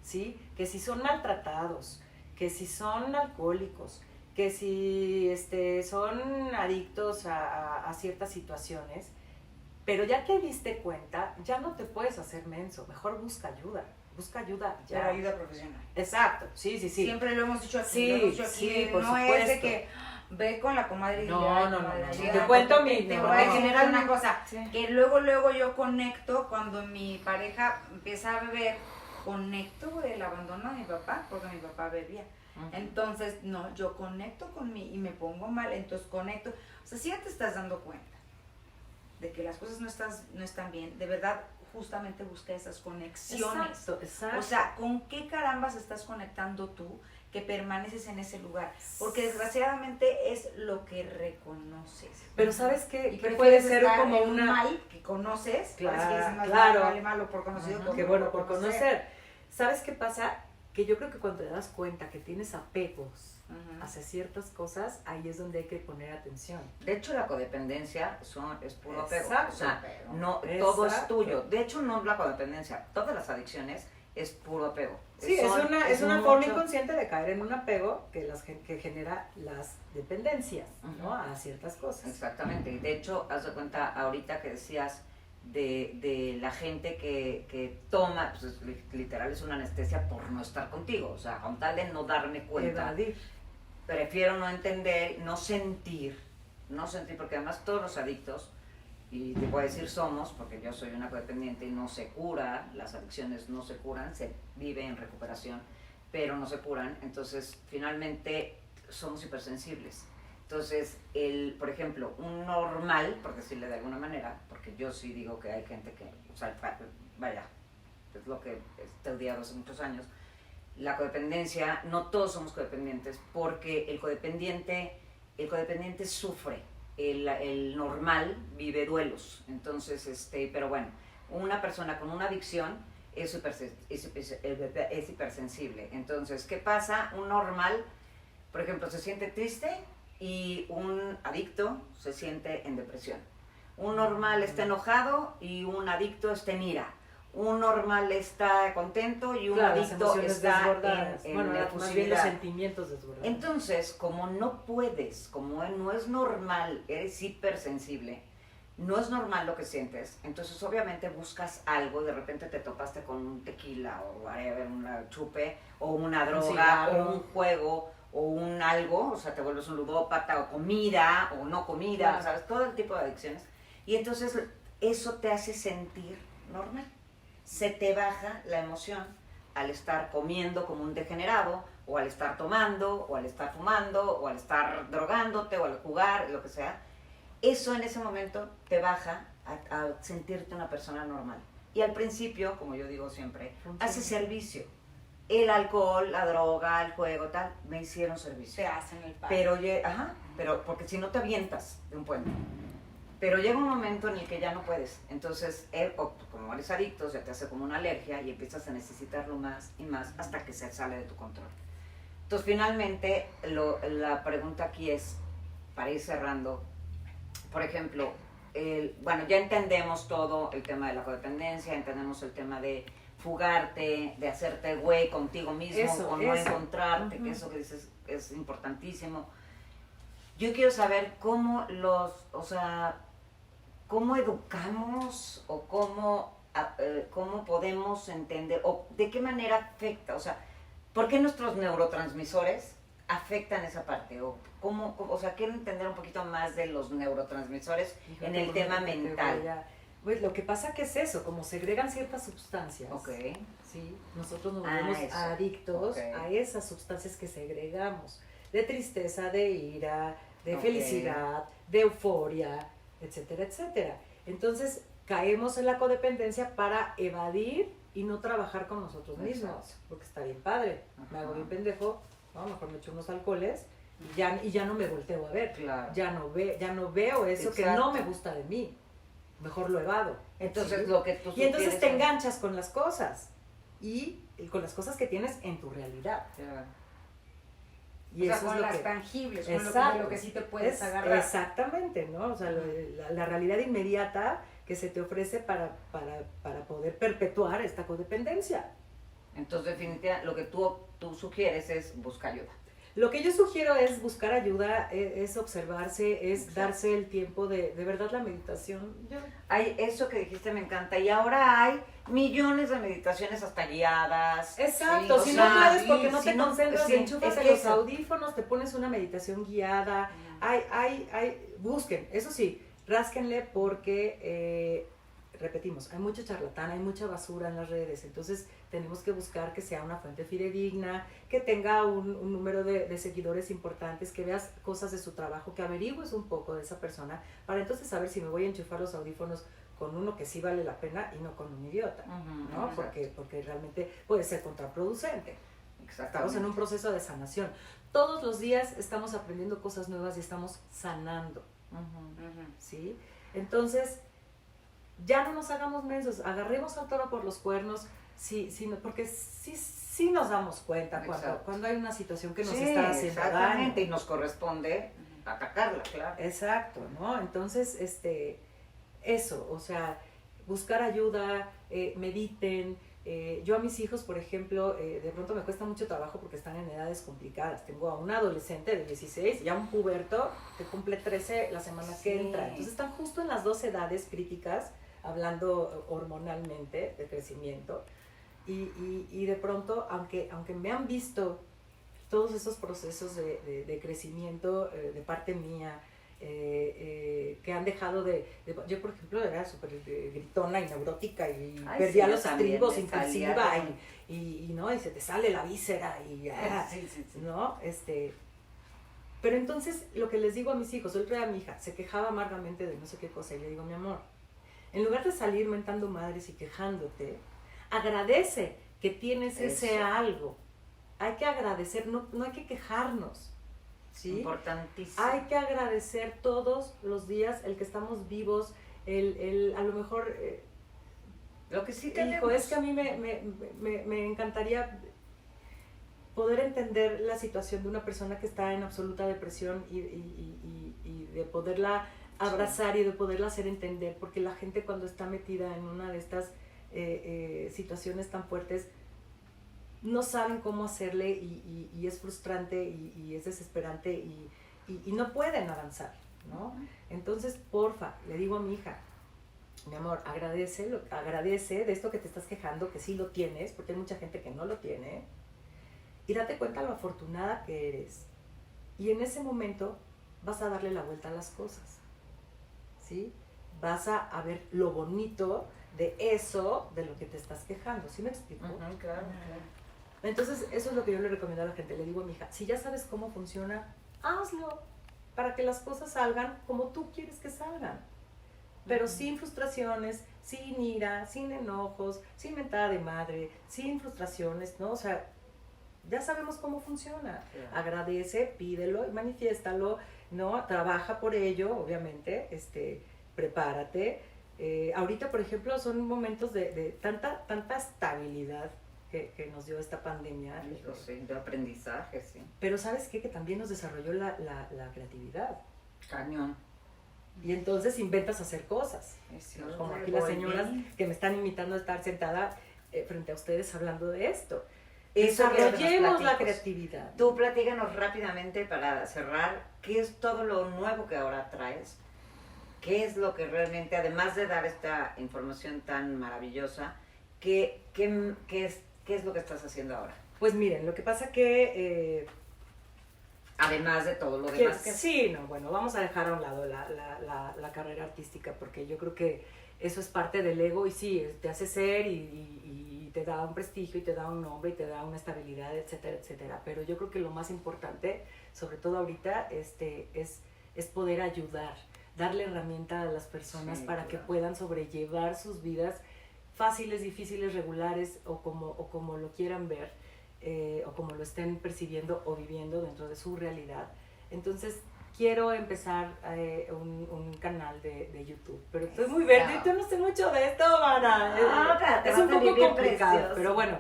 Speaker 3: ¿sí? Que si son maltratados, que si son alcohólicos, que si son adictos a ciertas situaciones, pero ya te diste cuenta, ya no te puedes hacer menso, mejor busca ayuda ya.
Speaker 4: Pero ayuda profesional.
Speaker 3: Exacto, sí.
Speaker 4: Siempre lo hemos dicho aquí,
Speaker 3: Sí, por
Speaker 4: no
Speaker 3: supuesto.
Speaker 4: es de que ve con la comadre y
Speaker 3: No,
Speaker 4: ya,
Speaker 3: no,
Speaker 4: comadre,
Speaker 3: no,
Speaker 4: ayuda,
Speaker 3: te cuento
Speaker 4: porque
Speaker 3: mi-
Speaker 4: te
Speaker 3: no,
Speaker 4: voy a
Speaker 3: no.
Speaker 4: generar una cosa,
Speaker 2: Sí.
Speaker 4: que luego yo conecto cuando mi pareja empieza a beber, conecto el abandono de mi papá, porque mi papá bebía. Entonces, no, yo conecto y me pongo mal, entonces conecto. O sea, si ya te estás dando cuenta de que las cosas no están bien, de verdad, justamente busca esas conexiones.
Speaker 3: Exacto.
Speaker 4: O sea, ¿con qué carambas estás conectando tú que permaneces en ese lugar? Porque desgraciadamente es lo que reconoces.
Speaker 3: Pero ¿sabes qué?
Speaker 4: Y
Speaker 3: Que
Speaker 4: prefieres
Speaker 3: puede ser
Speaker 4: estar
Speaker 3: como
Speaker 4: en un
Speaker 3: una...
Speaker 4: mal que conoces,
Speaker 3: Claro,
Speaker 4: ahora sí que dicen más
Speaker 3: claro.
Speaker 4: vale malo por conocido que
Speaker 3: Qué bueno por conocer. ¿Sabes qué pasa? Que yo creo que cuando te das cuenta que tienes apegos
Speaker 4: Ujú.
Speaker 3: hacia ciertas cosas, ahí es donde hay que poner atención.
Speaker 1: De hecho, la codependencia es puro apego.
Speaker 3: Exacto.
Speaker 1: O sea,
Speaker 4: Apego.
Speaker 1: no, todo es
Speaker 3: Exacto.
Speaker 1: tuyo. De hecho, no es la codependencia. Todas las adicciones es puro apego.
Speaker 3: Sí,
Speaker 1: Son-
Speaker 3: es una forma
Speaker 1: mucho-
Speaker 3: inconsciente de caer en un apego que genera las dependencias, ¿no?
Speaker 1: Ujú.
Speaker 3: A ciertas cosas.
Speaker 1: Exactamente. Y de hecho, haz de cuenta ahorita que decías de la gente que toma, pues literal es una anestesia por no estar contigo. O sea, con tal de no darme cuenta,
Speaker 3: Evadir.
Speaker 1: prefiero no entender, no sentir, porque además todos los adictos, y te voy a decir somos, porque yo soy una codependiente y no se cura, las adicciones no se curan, se vive en recuperación, pero no se curan, entonces finalmente somos hipersensibles. Entonces, por ejemplo, un normal, por decirle de alguna manera, porque yo sí digo que hay gente que, o sea, vaya, es lo que he estudiado hace muchos años, la codependencia, no todos somos codependientes, porque el codependiente sufre, el normal vive duelos, entonces, pero bueno, una persona con una adicción es hipersensible, entonces, ¿qué pasa? Un normal, por ejemplo, se siente triste y un adicto se siente en depresión. Un normal está enojado y un adicto está en ira. Un normal está contento y un
Speaker 3: Claro, las
Speaker 1: adicto
Speaker 3: emociones
Speaker 1: está
Speaker 3: desbordadas.
Speaker 1: en
Speaker 3: Bueno, más bien los
Speaker 1: efusividad.
Speaker 3: sentimientos desbordados.
Speaker 1: Entonces, como no puedes, como no es normal, eres hipersensible, no es normal lo que sientes, entonces obviamente buscas algo, de repente te topaste con un tequila o whatever, una chupe, o una droga,
Speaker 3: cigarro.
Speaker 1: o un juego, o un algo, o sea, te vuelves un ludópata, o comida, o no comida,
Speaker 3: Claro.
Speaker 1: ¿sabes? Todo el tipo de adicciones. Y entonces eso te hace sentir normal. Se te baja la emoción al estar comiendo como un degenerado, o al estar tomando, o al estar fumando, o al estar drogándote, o al jugar, lo que sea. Eso en ese momento te baja a sentirte una persona normal. Y al principio, como yo digo siempre,
Speaker 3: Funciona.
Speaker 1: hace servicio. El alcohol, la droga, el juego, tal, me hicieron servicio.
Speaker 4: Se hacen el pan.
Speaker 1: Pero porque si no te avientas de un puente. Pero llega un momento en el que ya no puedes. Entonces, como eres adicto, se te hace como una alergia y empiezas a necesitarlo más y más hasta que se sale de tu control. Entonces, finalmente, la pregunta aquí es, para ir cerrando, por ejemplo, bueno, ya entendemos todo el tema de la codependencia, entendemos el tema de fugarte, de hacerte güey contigo mismo
Speaker 3: Eso,
Speaker 1: o no
Speaker 3: eso.
Speaker 1: encontrarte, que eso que dices es importantísimo. Yo quiero saber cómo cómo educamos o cómo podemos entender o de qué manera afecta, o sea, ¿por qué nuestros neurotransmisores afectan esa parte? O sea, quiero entender un poquito más de los neurotransmisores en el tema mental.
Speaker 3: Pues lo que pasa que es eso, como segregan ciertas sustancias,
Speaker 1: Ok.
Speaker 3: ¿sí? Nosotros nos
Speaker 1: Ah,
Speaker 3: volvemos
Speaker 1: eso.
Speaker 3: adictos
Speaker 1: Ok.
Speaker 3: a esas sustancias que segregamos, de tristeza, de ira, de
Speaker 1: Ok.
Speaker 3: felicidad, de euforia, etcétera, etcétera. Entonces caemos en la codependencia para evadir y no trabajar con nosotros mismos,
Speaker 1: Exacto.
Speaker 3: porque está bien padre, me hago
Speaker 1: Ajá.
Speaker 3: bien pendejo, ¿no? Mejor me echo unos alcoholes y ya no me volteo a ver.
Speaker 1: Claro.
Speaker 3: Ya no veo eso que
Speaker 1: Exacto.
Speaker 3: no me gusta de mí. Mejor lo evado.
Speaker 1: Entonces,
Speaker 3: ¿sí?
Speaker 1: lo que tú
Speaker 3: Y entonces
Speaker 1: sugieres
Speaker 3: te
Speaker 1: es-
Speaker 3: enganchas con las cosas y con las cosas que tienes en tu realidad.
Speaker 1: Ya.
Speaker 3: Y
Speaker 4: o sea,
Speaker 3: eso
Speaker 4: con
Speaker 3: es lo
Speaker 4: las
Speaker 3: que...
Speaker 4: tangibles, con
Speaker 3: Exacto.
Speaker 4: lo que sí te puedes agarrar.
Speaker 3: Exactamente, ¿no? O sea, la realidad inmediata que se te ofrece para poder perpetuar esta codependencia.
Speaker 1: Entonces, definitivamente, lo que tú sugieres es buscar ayuda.
Speaker 3: Lo que yo sugiero es buscar ayuda, es observarse, es
Speaker 1: Exacto.
Speaker 3: darse el tiempo de verdad la meditación.
Speaker 1: Hay eso que dijiste me encanta y ahora hay millones de meditaciones hasta guiadas.
Speaker 3: Exacto,
Speaker 1: Sí,
Speaker 3: si
Speaker 1: o
Speaker 3: no
Speaker 1: sea,
Speaker 3: puedes porque
Speaker 1: sí,
Speaker 3: no
Speaker 1: si
Speaker 3: te
Speaker 1: no-
Speaker 3: concentras,
Speaker 1: sí,
Speaker 3: enchúfate
Speaker 1: es que
Speaker 3: los
Speaker 1: eso.
Speaker 3: audífonos, te pones una meditación guiada. Busquen, eso sí, rásquenle porque, repetimos, hay mucho charlatán, hay mucha basura en las redes, entonces tenemos que buscar que sea una fuente fidedigna, que tenga un número de seguidores importantes, que veas cosas de su trabajo, que averigües un poco de esa persona, para entonces saber si me voy a enchufar los audífonos con uno que sí vale la pena y no con un idiota, ¿no?
Speaker 1: Exacto.
Speaker 3: Porque realmente puede ser contraproducente. Estamos
Speaker 1: Exactamente.
Speaker 3: en un proceso de sanación. Todos los días estamos aprendiendo cosas nuevas y estamos sanando, ¿sí? Entonces, ya no nos hagamos mensos, agarremos al toro por los cuernos, porque sí nos damos cuenta cuando hay una situación que nos está haciendo
Speaker 1: exactamente,
Speaker 3: daño.
Speaker 1: y nos corresponde atacarla, claro.
Speaker 3: Exacto, ¿no? Entonces, eso, o sea, buscar ayuda, mediten. Yo a mis hijos, por ejemplo, de pronto me cuesta mucho trabajo porque están en edades complicadas. Tengo a un adolescente de 16 y a un puberto que cumple 13 la semana que entra. Entonces están justo en las dos edades críticas, hablando hormonalmente de crecimiento. Y de pronto, aunque me han visto todos esos procesos de crecimiento de parte mía, que han dejado yo por ejemplo era súper gritona y neurótica y perdía los estribos, impulsiva y no, y se te sale la víscera y ¿no? Pero entonces lo que les digo a mis hijos, el otro día a mi hija se quejaba amargamente de no sé qué cosa y le digo, mi amor, en lugar de salir mentando madres y quejándote, agradece que tienes ese algo. Hay que agradecer, no hay que quejarnos. ¿Sí?
Speaker 1: Importantísimo.
Speaker 3: Hay que agradecer todos los días el que estamos vivos, a lo mejor...
Speaker 1: lo que sí tenemos.
Speaker 3: Hijo, es que a mí me encantaría poder entender la situación de una persona que está en absoluta depresión y de poderla abrazar y de poderla hacer entender, porque la gente cuando está metida en una de estas situaciones tan fuertes, no saben cómo hacerle y es frustrante y es desesperante y no pueden avanzar, ¿no? Entonces, porfa, le digo a mi hija, mi amor, agradece de esto que te estás quejando, que sí lo tienes, porque hay mucha gente que no lo tiene, y date cuenta lo afortunada que eres. Y en ese momento vas a darle la vuelta a las cosas, ¿sí? Vas a ver lo bonito de eso, de lo que te estás quejando, ¿sí me explico?
Speaker 1: Claro.
Speaker 3: Entonces, eso es lo que yo le recomiendo a la gente. Le digo a mi hija, si ya sabes cómo funciona, hazlo para que las cosas salgan como tú quieres que salgan. Pero sin frustraciones, sin ira, sin enojos, sin mentada de madre, sin frustraciones, ¿no? O sea, ya sabemos cómo funciona. Agradece, pídelo y manifiéstalo, ¿no? Trabaja por ello, obviamente, prepárate. Ahorita, por ejemplo, son momentos de tanta estabilidad que nos dio esta pandemia.
Speaker 1: De aprendizaje, sí.
Speaker 3: Pero ¿sabes qué? Que también nos desarrolló la creatividad.
Speaker 1: Cañón.
Speaker 3: Y entonces inventas hacer cosas. Como aquí las señoras que me están imitando a estar sentada frente a ustedes hablando de esto. Desarrollemos la creatividad.
Speaker 1: Tú platícanos rápidamente para cerrar, ¿qué es todo lo nuevo que ahora traes? ¿Qué es lo que realmente, además de dar esta información tan maravillosa, qué es lo que estás haciendo ahora?
Speaker 3: Pues miren, lo que pasa que...
Speaker 1: además de todo lo demás que...
Speaker 3: Sí, no, bueno, vamos a dejar a un lado la carrera artística porque yo creo que eso es parte del ego y sí, te hace ser y te da un prestigio y te da un nombre y te da una estabilidad, etcétera, etcétera. Pero yo creo que lo más importante, sobre todo ahorita, es poder ayudar, darle herramienta a las personas para que puedan sobrellevar sus vidas fáciles, difíciles, regulares o como lo quieran ver. O como lo estén percibiendo o viviendo dentro de su realidad. Entonces, quiero empezar un canal de YouTube, pero estoy muy verde y yo no sé mucho de esto, mana. Es un poco complicado, pero bueno,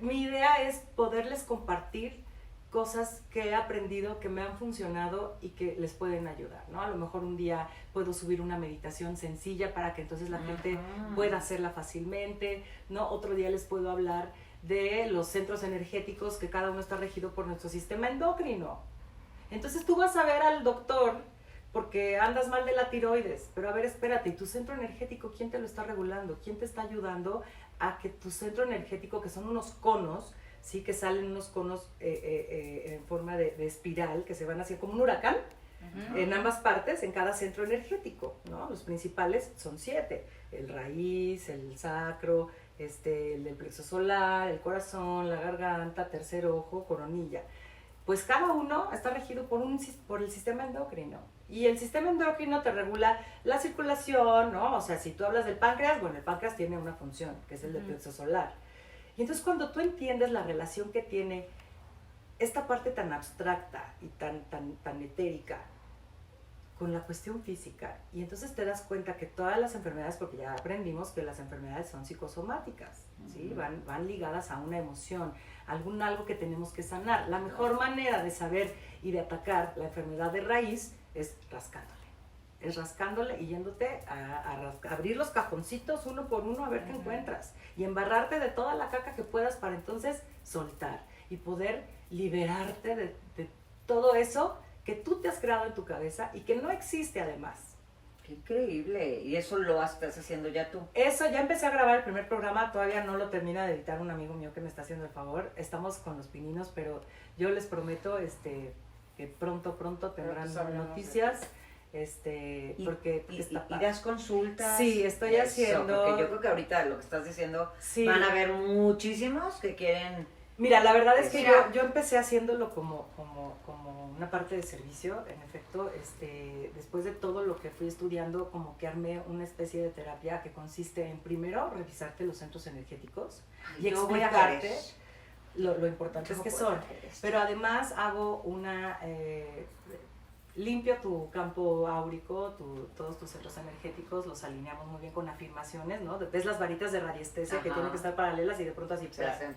Speaker 3: mi idea es poderles compartir cosas que he aprendido que me han funcionado y que les pueden ayudar, ¿no? A lo mejor un día puedo subir una meditación sencilla para que entonces la gente pueda hacerla fácilmente, ¿no? Otro día les puedo hablar de los centros energéticos, que cada uno está regido por nuestro sistema endocrino. Entonces tú vas a ver al doctor porque andas mal de la tiroides, pero a ver, espérate, ¿y tu centro energético quién te lo está regulando? ¿Quién te está ayudando a que tu centro energético, que son unos conos, sí, que salen unos conos en forma de espiral, que se van hacia como un huracán, en ambas partes, en cada centro energético, ¿no? Los principales son 7, el raíz, el sacro, el del plexo solar, el corazón, la garganta, tercer ojo, coronilla. Pues cada uno está regido por el sistema endocrino. Y el sistema endocrino te regula la circulación, ¿no? O sea, si tú hablas del páncreas, bueno, el páncreas tiene una función, que es el del plexo solar. Y entonces cuando tú entiendes la relación que tiene esta parte tan abstracta y tan etérica con la cuestión física, y entonces te das cuenta que todas las enfermedades, porque ya aprendimos que las enfermedades son psicosomáticas, ¿sí? Van ligadas a una emoción, algo que tenemos que sanar. La mejor manera de saber y de atacar la enfermedad de raíz es rascándole y yéndote a abrir los cajoncitos uno por uno a ver qué encuentras y embarrarte de toda la caca que puedas para entonces soltar y poder liberarte de todo eso que tú te has creado en tu cabeza y que no existe además.
Speaker 1: Qué increíble. Y eso lo estás haciendo ya tú.
Speaker 3: Eso, ya empecé a grabar el primer programa, todavía no lo termina de editar un amigo mío que me está haciendo el favor. Estamos con los pininos, pero yo les prometo que pronto tendrán noticias. Porque
Speaker 1: y das consultas.
Speaker 3: Sí, estoy haciendo.
Speaker 1: Porque yo creo que ahorita lo que estás diciendo,
Speaker 3: sí,
Speaker 1: van a haber muchísimos que quieren.
Speaker 3: Mira, la verdad es que yo empecé haciéndolo como una parte de servicio. En efecto, después de todo lo que fui estudiando, como que armé una especie de terapia que consiste en, primero, revisarte los centros energéticos y explicarte lo importantes que son. Pero además hago limpio tu campo áurico, todos tus centros energéticos, los alineamos muy bien con afirmaciones, ¿no? Ves las varitas de radiestesia que tienen que estar paralelas y de pronto así,
Speaker 1: se hacen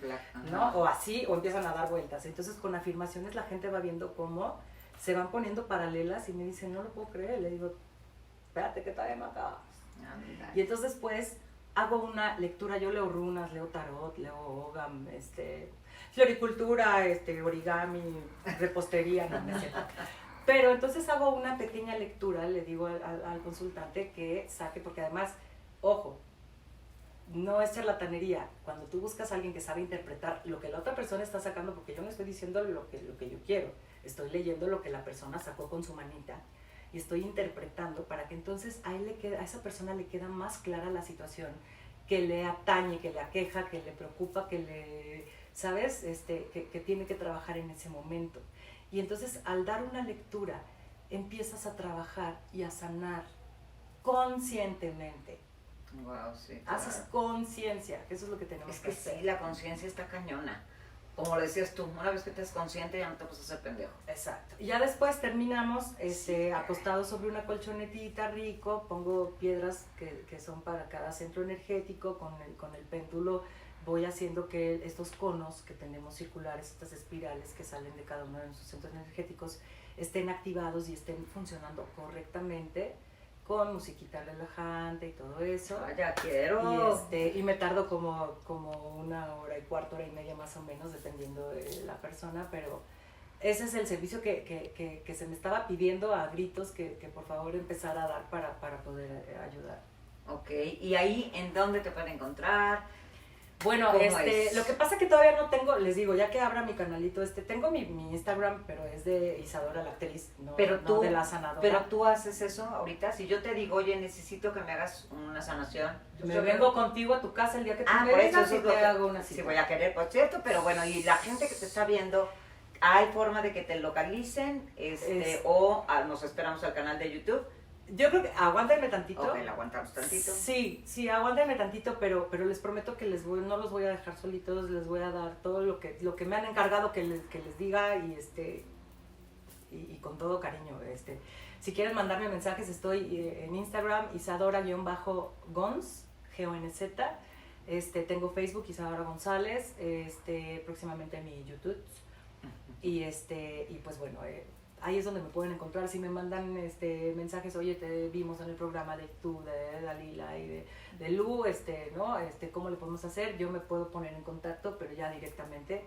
Speaker 3: ¿no? O así, o empiezan a dar vueltas. Entonces con afirmaciones la gente va viendo cómo se van poniendo paralelas y me dicen, no lo puedo creer. Le digo, espérate que todavía no acabamos. Y entonces después hago una lectura, yo leo runas, leo tarot, leo ogam, floricultura, origami, repostería, no sé. Pero entonces hago una pequeña lectura, le digo al consultante que saque, porque además, ojo, no es charlatanería. Cuando tú buscas a alguien que sabe interpretar lo que la otra persona está sacando, porque yo no estoy diciendo lo que yo quiero, estoy leyendo lo que la persona sacó con su manita y estoy interpretando para que entonces a esa persona le queda más clara la situación que le atañe, que le aqueja, que le preocupa, que le, ¿sabes? Que tiene que trabajar en ese momento. Y entonces al dar una lectura empiezas a trabajar y a sanar conscientemente.
Speaker 1: Wow, sí, claro.
Speaker 3: Haces conciencia, que eso es lo que tenemos que hacer.
Speaker 1: Sí, la conciencia está cañona. Como lo decías tú, una vez que te das consciente ya no te vas a hacer pendejo.
Speaker 3: Exacto. Y ya después terminamos acostados sobre una colchonetita rico, pongo piedras que son para cada centro energético, con el péndulo voy haciendo que estos conos que tenemos circulares, estas espirales que salen de cada uno de nuestros centros energéticos, estén activados y estén funcionando correctamente, con musiquita relajante y todo eso.
Speaker 1: Ya quiero.
Speaker 3: Y me tardo como 1 hora y cuarto, hora y media más o menos, dependiendo de la persona, pero ese es el servicio que se me estaba pidiendo a gritos que por favor empezara a dar para poder ayudar.
Speaker 1: Ok, ¿y ahí en dónde te pueden encontrar?
Speaker 3: Bueno, lo que pasa que todavía no tengo, les digo, ya que abra mi canalito, tengo mi Instagram, pero es de Isadora la actriz, no de la sanadora.
Speaker 1: Pero tú haces eso ahorita, si yo te digo, oye, necesito que me hagas una sanación.
Speaker 3: Me vengo contigo a tu casa el día que tú me
Speaker 1: por eso
Speaker 3: vengas
Speaker 1: sí
Speaker 3: y te hago una cita.
Speaker 1: Sí voy a querer, por cierto, pero bueno, y la gente que te está viendo, ¿hay forma de que te localicen? O nos esperamos al canal de YouTube.
Speaker 3: Yo creo que aguántenme tantito.
Speaker 1: Ok, la aguantamos tantito.
Speaker 3: Sí, aguántenme tantito, pero les prometo que no los voy a dejar solitos, les voy a dar todo lo que me han encargado que les diga y con todo cariño. Si quieren mandarme mensajes, estoy en Instagram, Isadora-Gonz, G-O-N-Z. Tengo Facebook, Isadora González, próximamente mi YouTube. y pues bueno, ahí es donde me pueden encontrar. Si me mandan mensajes, oye, te vimos en el programa de tú, de Dalila y de Lu, ¿no? ¿Cómo le podemos hacer? Yo me puedo poner en contacto, pero ya directamente.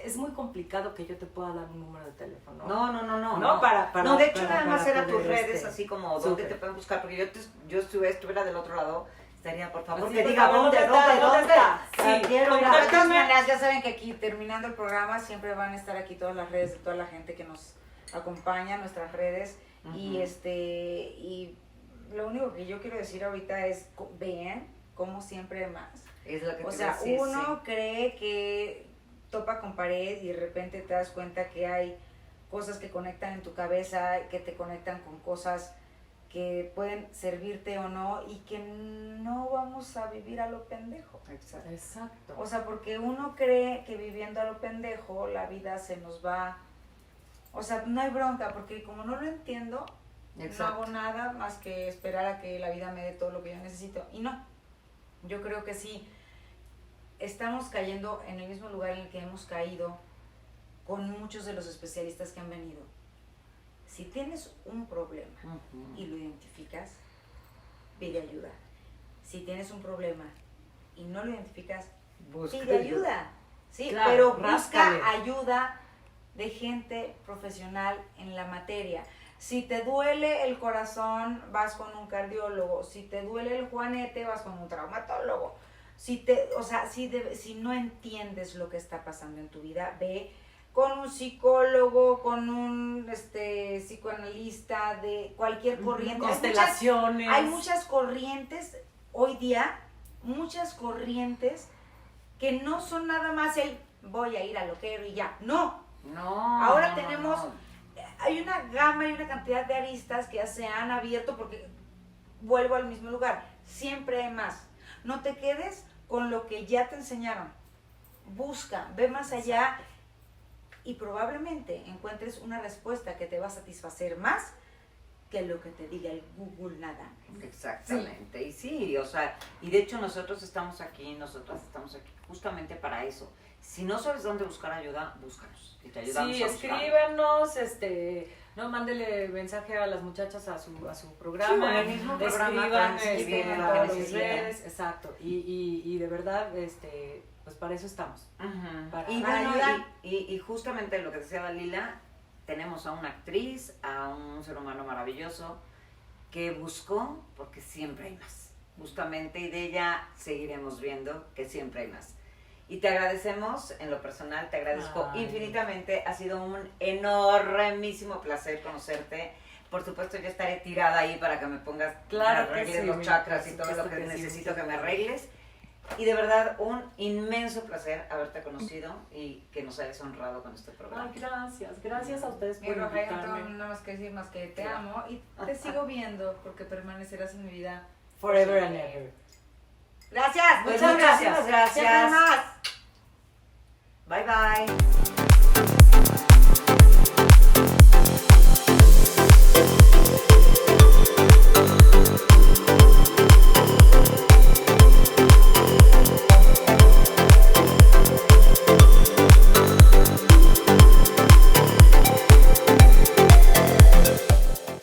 Speaker 3: Es muy complicado que yo te pueda dar un número de teléfono.
Speaker 1: No.
Speaker 3: No,
Speaker 1: De hecho,
Speaker 3: para
Speaker 1: nada más era tus
Speaker 3: poder,
Speaker 1: redes, así como dónde
Speaker 3: súper.
Speaker 1: te pueden buscar, porque yo estuviera del otro lado, estaría, por favor,
Speaker 3: Así,
Speaker 1: que
Speaker 3: por
Speaker 1: diga
Speaker 3: favor,
Speaker 1: dónde
Speaker 3: ¿dónde está?
Speaker 1: Sí,
Speaker 3: Sí,
Speaker 1: quiero ir
Speaker 4: De
Speaker 1: a-
Speaker 4: todas maneras, ya saben que aquí, terminando el programa, siempre van a estar aquí todas las redes de toda la gente que nos acompaña, nuestras redes. Y y lo único que yo quiero decir ahorita es, vean, como siempre hay más.
Speaker 1: Es lo que
Speaker 4: O
Speaker 1: te
Speaker 4: sea,
Speaker 1: iba a decir,
Speaker 4: uno cree que topa con pared y de repente te das cuenta que hay cosas que conectan en tu cabeza, que te conectan con cosas que pueden servirte o no, y que no vamos a vivir a lo pendejo.
Speaker 3: Exacto.
Speaker 4: O sea, porque uno cree que viviendo a lo pendejo la vida se nos va. O sea, no hay bronca, porque como no lo entiendo,
Speaker 1: Exacto.
Speaker 4: no hago nada más que esperar a que la vida me dé todo lo que yo necesito. Y no, yo creo que sí, estamos cayendo en el mismo lugar en el que hemos caído con muchos de los especialistas que han venido. Si tienes un problema y lo identificas, pide ayuda. Si tienes un problema y no lo identificas, pide ayuda. Sí,
Speaker 3: Claro,
Speaker 4: pero
Speaker 3: ráscale.
Speaker 4: busca ayuda de gente profesional en la materia. Si te duele el corazón, vas con un cardiólogo. Si te duele el juanete, vas con un traumatólogo. Si no entiendes lo que está pasando en tu vida, ve con un psicólogo, con un psicoanalista de cualquier corriente.
Speaker 3: Constelaciones.
Speaker 4: Hay muchas corrientes hoy día, muchas corrientes que no son nada más el voy a ir a loquero y ya. No. Ahora tenemos, hay una gama y una cantidad de aristas que ya se han abierto, porque vuelvo al mismo lugar, siempre hay más. No te quedes con lo que ya te enseñaron. Busca, ve más allá y probablemente encuentres una respuesta que te va a satisfacer más que lo que te diga el Google nada.
Speaker 1: Exactamente, y sí, o sea, y de hecho nosotras estamos aquí justamente para eso. Si no sabes dónde buscar ayuda, búscanos y te ayudamos
Speaker 3: Sí,
Speaker 1: a buscar.
Speaker 3: escríbanos, no, mándele mensaje a las muchachas a su programa.
Speaker 1: Sí, en el mismo programa
Speaker 3: escriban
Speaker 1: transcriben
Speaker 3: en
Speaker 1: lo que
Speaker 3: todas las
Speaker 1: necesiten.
Speaker 3: redes, exacto. Y de verdad, pues para eso estamos.
Speaker 1: Ujú.
Speaker 3: Para
Speaker 1: Y
Speaker 4: para
Speaker 1: bueno,
Speaker 4: ayudar.
Speaker 1: y justamente lo que decía Dalila, tenemos a una actriz, a un ser humano maravilloso que buscó, porque siempre hay más, justamente, y de ella seguiremos viendo que siempre hay más. Y te agradecemos, en lo personal, te agradezco
Speaker 3: Ay.
Speaker 1: infinitamente, ha sido un enormísimo placer conocerte. Por supuesto, yo estaré tirada ahí para que me pongas,
Speaker 3: Claro
Speaker 1: me
Speaker 3: que
Speaker 1: arregles
Speaker 3: sí,
Speaker 1: los
Speaker 3: mi-
Speaker 1: chakras
Speaker 3: por
Speaker 1: y todo lo
Speaker 3: supuesto
Speaker 1: que
Speaker 3: que sí,
Speaker 1: necesito
Speaker 3: muchas
Speaker 1: que me
Speaker 3: gracias.
Speaker 1: arregles. Y de verdad, un inmenso placer haberte conocido y que nos hayas honrado con este programa.
Speaker 3: Ay, gracias a ustedes por
Speaker 4: Mi Roja, yo no tengo
Speaker 3: invitarme.
Speaker 4: nada más que decir más que te amo y te sigo viendo porque permanecerás en mi vida.
Speaker 3: Forever and ever.
Speaker 4: Gracias.
Speaker 1: Pues
Speaker 3: Muchas
Speaker 1: muchísimas
Speaker 3: gracias.
Speaker 1: gracias.
Speaker 4: Siempre más.
Speaker 1: Bye bye.